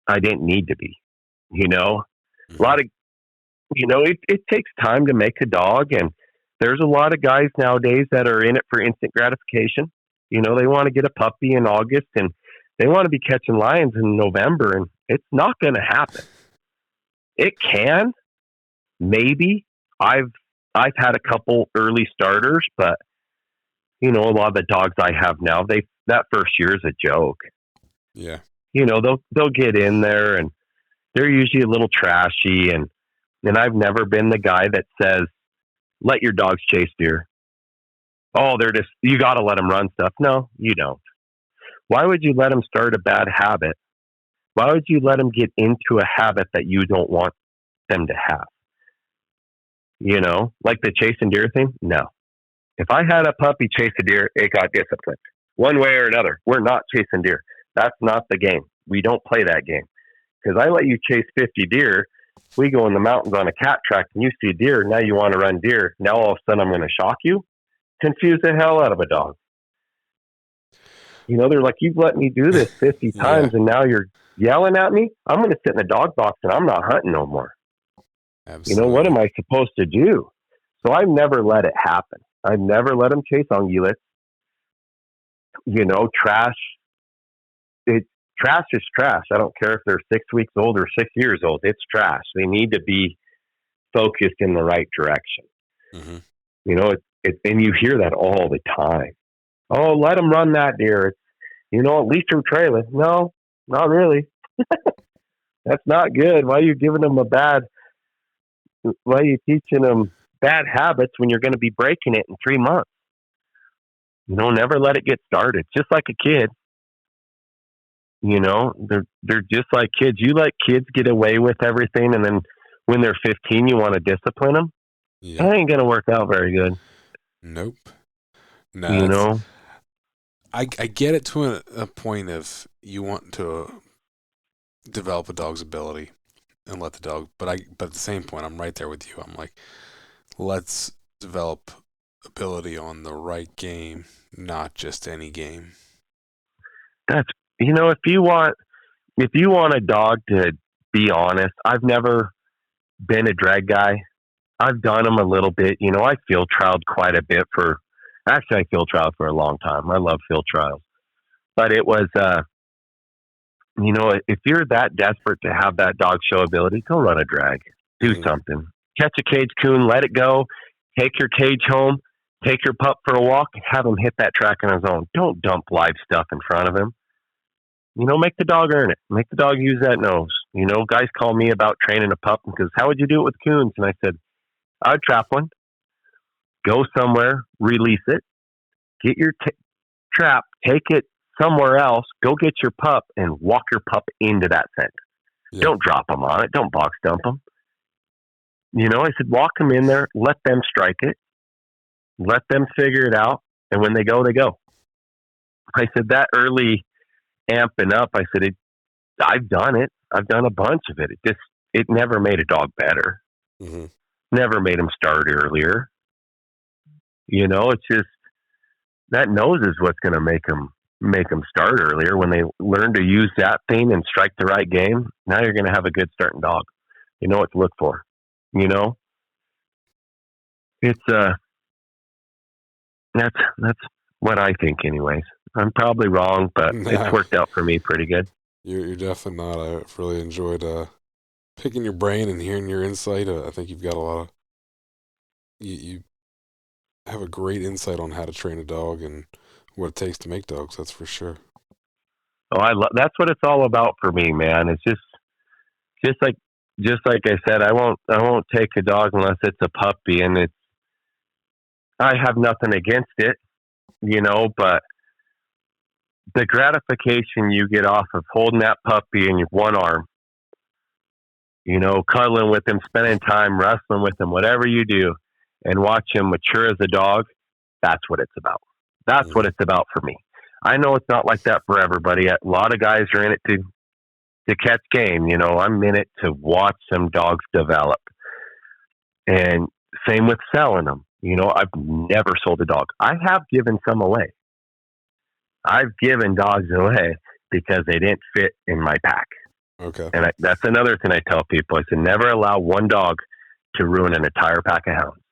B: I didn't need to be. A lot of, it takes time to make a dog, and there's a lot of guys nowadays that are in it for instant gratification. They want to get a puppy in August and they want to be catching lions in November, and it's not going to happen. It can, maybe. I've had a couple early starters, but a lot of the dogs I have now, that first year is a joke.
A: Yeah.
B: They'll get in there and they're usually a little trashy, and I've never been the guy that says, let your dogs chase deer. Oh, you got to let them run stuff. No, you don't. Why would you let them start a bad habit? Why would you let them get into a habit that you don't want them to have? Like the chasing deer thing? No. If I had a puppy chase a deer, it got disciplined. One way or another. We're not chasing deer. That's not the game. We don't play that game. Because I let you chase 50 deer. We go in the mountains on a cat track and you see deer. Now you want to run deer. Now all of a sudden I'm going to shock you? Confuse the hell out of a dog. They're like, you've let me do this 50 times and now you're yelling at me? I'm going to sit in the dog box and I'm not hunting no more.
A: Absolutely.
B: What am I supposed to do? So I've never let it happen. I've never let them chase ungulates. Trash. Trash is trash. I don't care if they're 6 weeks old or 6 years old. It's trash. They need to be focused in the right direction.
A: Mm-hmm.
B: And you hear that all the time. Oh, let them run that deer. At least they're trailing. No, not really. That's not good. Why are you giving them why are you teaching them bad habits when you're going to be breaking it in 3 months? Never let it get started. Just like a kid. They're just like kids. You let kids get away with everything, and then when they're 15, you want to discipline them. Yeah. That ain't going to work out very good.
A: Nope. No. I get it to a point of you want to develop a dog's ability and let the dog, but at the same point, I'm right there with you. I'm like, let's develop ability on the right game, not just any game.
B: That's, if you want a dog to be honest, I've never been a drag guy. I've done them a little bit. I field trialed quite a bit I field trialed for a long time. I love field trials. But it was, if you're that desperate to have that dog show ability, go run a drag. Do something. Catch a cage coon, let it go. Take your cage home. Take your pup for a walk. Have him hit that track on his own. Don't dump live stuff in front of him. Make the dog earn it. Make the dog use that nose. Guys call me about training a pup because how would you do it with coons? And I said, I'd trap one. Go somewhere, release it, get your trap, take it somewhere else, go get your pup, and walk your pup into that scent. Yeah. Don't drop them on it. Don't box dump them. I said, walk them in there, let them strike it, let them figure it out, and when they go, they go. I said, that early amping up, I said, I've done it. I've done a bunch of it. It never made a dog better. Mm-hmm. Never made him start earlier. It's just that nose is what's going to make them start earlier. When they learn to use that thing and strike the right game, now you're going to have a good starting dog. You know what to look for. It's that's what I think, anyways. I'm probably wrong, but it's worked out for me pretty good.
A: You're definitely not. I've really enjoyed picking your brain and hearing your insight. I think you've got a lot of you have a great insight on how to train a dog and what it takes to make dogs. That's for sure.
B: Oh, that's what it's all about for me, man. It's just like I said, I won't take a dog unless it's a puppy, and I have nothing against it, but the gratification you get off of holding that puppy in your one arm, cuddling with him, spending time wrestling with him, whatever you do, and watch him mature as a dog, that's what it's about. That's what it's about for me. I know it's not like that for everybody. A lot of guys are in it to catch game. I'm in it to watch some dogs develop. And same with selling them. I've never sold a dog. I have given some away. I've given dogs away because they didn't fit in my pack.
A: Okay.
B: And that's another thing I tell people. I said, never allow one dog to ruin an entire pack of hounds.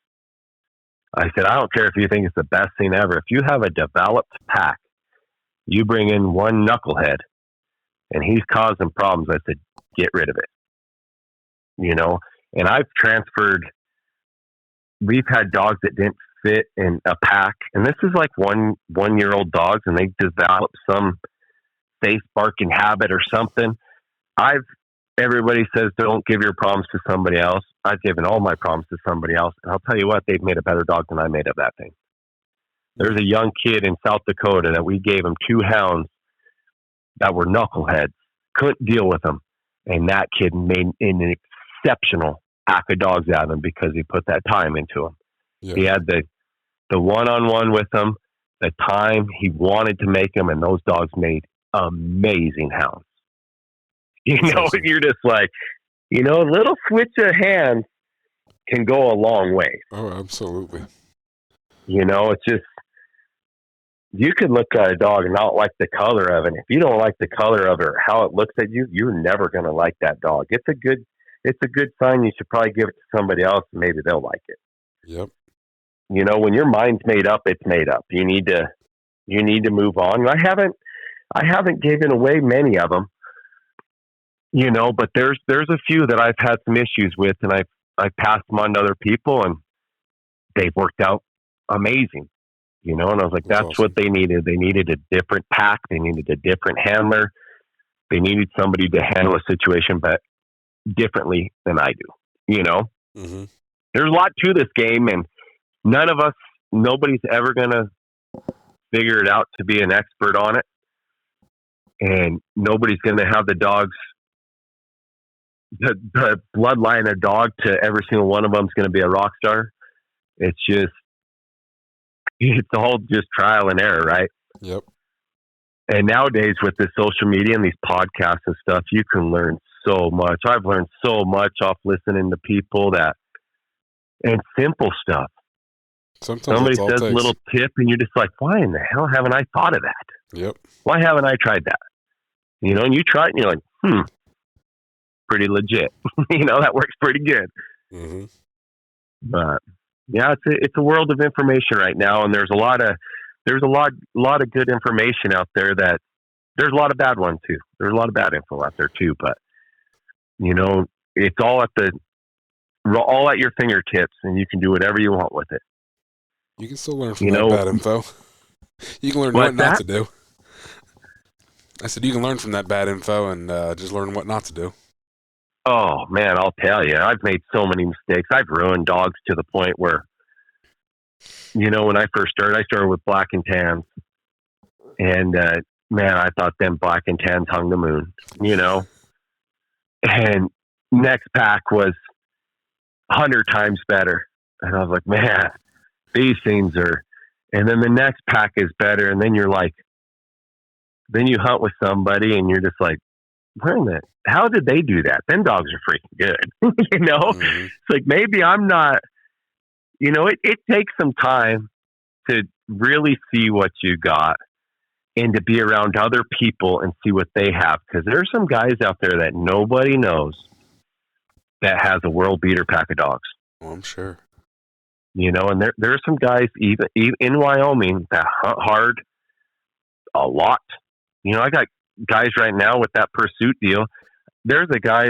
B: I said, I don't care if you think it's the best thing ever. If you have a developed pack, you bring in one knucklehead and he's causing problems. I said, get rid of it. And I've transferred, we've had dogs that didn't fit in a pack. And this is like 1-year-old dogs, and they develop some face barking habit or something. Everybody says don't give your problems to somebody else. I've given all my problems to somebody else. And I'll tell you what, they've made a better dog than I made of that thing. There's a young kid in South Dakota that we gave him 2 hounds that were knuckleheads, couldn't deal with them. And that kid made an exceptional pack of dogs out of him because he put that time into him. Yeah. He had the one-on-one with them, the time he wanted to make them, and those dogs made amazing hounds. Awesome. You're just like, a little switch of hands can go a long way.
A: Oh, absolutely.
B: It's just, you could look at a dog and not like the color of it. If you don't like the color of it or how it looks at you, you're never going to like that dog. It's a good sign. You should probably give it to somebody else and maybe they'll like it.
A: Yep.
B: When your mind's made up, it's made up. You need to move on. I haven't given away many of them, but there's a few that I've had some issues with, and I've passed them on to other people, and they've worked out amazing. And I was like, that's awesome. What they needed. They needed a different pack. They needed a different handler. They needed somebody to handle a situation, but differently than I do.
A: Mm-hmm.
B: There's a lot to this game, and nobody's ever going to figure it out to be an expert on it. And nobody's going to have the dogs, the bloodline of dog to every single one of them is going to be a rock star. It's all just trial and error, right?
A: Yep.
B: And nowadays with the social media and these podcasts and stuff, you can learn so much. I've learned so much off listening to people and simple stuff.
A: Sometimes
B: somebody says a little tip and you're just like, why in the hell haven't I thought of that?
A: Yep.
B: Why haven't I tried that? And you try it and you're like, pretty legit. That works pretty good.
A: Mm-hmm.
B: But yeah, it's a world of information right now, and there's a lot of good information out there. That there's a lot of bad ones too. There's a lot of bad info out there too. But it's all at your fingertips, and you can do whatever you want with it.
A: You can still learn from that bad info. You can learn what not to do. I said you can learn from that bad info and just learn what not to do.
B: Oh, man, I'll tell you. I've made so many mistakes. I've ruined dogs to the point where, when I first started, I started with black and tans. And, man, I thought them black and tans hung the moon, And next pack was 100 times better. And I was like, man, these things are... And then the next pack is better. And then you're like... Then you hunt with somebody and you're just like, how did they do that? Them dogs are freaking good.
A: Mm-hmm.
B: It's like, maybe I'm not, it takes some time to really see what you got and to be around other people and see what they have. Cause there's some guys out there that nobody knows that has a world beater pack of dogs.
A: Oh, I'm sure.
B: And there are some guys even in Wyoming that hunt hard a lot. I got guys right now with that pursuit deal. There's a guy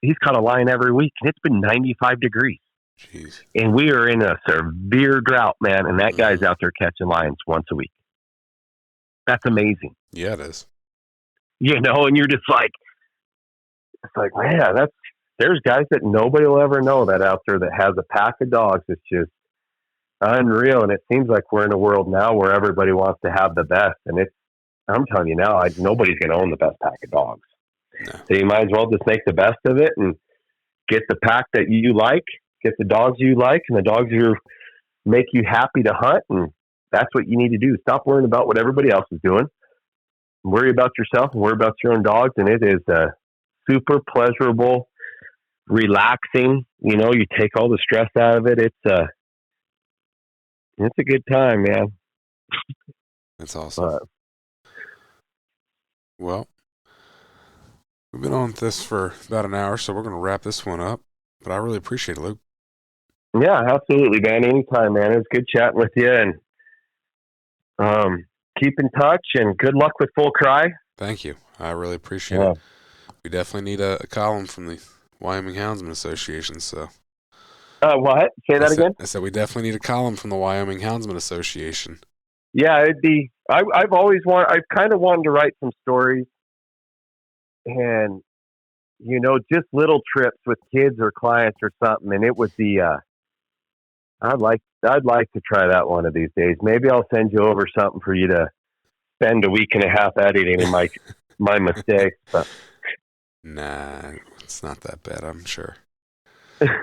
B: he's caught a lion every week, and it's been 95 degrees.
A: Jeez.
B: And we are in a severe drought, man, and that guy's out there catching lions once a week. That's amazing.
A: Yeah, it is.
B: And you're just like, it's like, man, there's guys that nobody will ever know that out there that has a pack of dogs. It's just unreal. And it seems like we're in a world now where everybody wants to have the best, and I'm telling you now, nobody's going to own the best pack of dogs. No. So you might as well just make the best of it and get the pack that you like, get the dogs you like, and the dogs who make you happy to hunt. And that's what you need to do. Stop worrying about what everybody else is doing. Worry about yourself and worry about your own dogs. And it is super pleasurable, relaxing. You take all the stress out of it. It's a good time, man.
A: That's awesome. Well, we've been on this for about an hour, so we're going to wrap this one up. But I really appreciate it, Luke.
B: Yeah, absolutely, man. Anytime, man. It was good chatting with you, and keep in touch, and good luck with Full Cry.
A: Thank you. I really appreciate it. We definitely need a column from the Wyoming Houndsman Association. So,
B: what? Say that again?
A: I said we definitely need a column from the Wyoming Houndsman Association.
B: Yeah, it'd be. I've always I've kind of wanted to write some stories, and just little trips with kids or clients or something. And it would be. I'd like to try that one of these days. Maybe I'll send you over something for you to spend a week and a half editing my mistakes. But
A: nah, it's not that bad, I'm sure.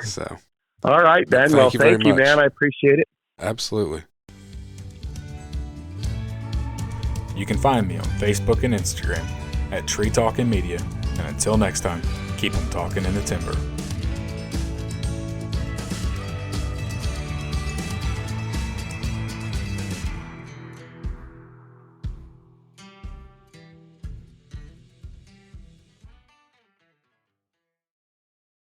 A: So,
B: all right, Ben. Well, thank you, man. I appreciate it.
A: Absolutely.
C: You can find me on Facebook and Instagram at Tree Talking Media. And until next time, keep them talking in the timber.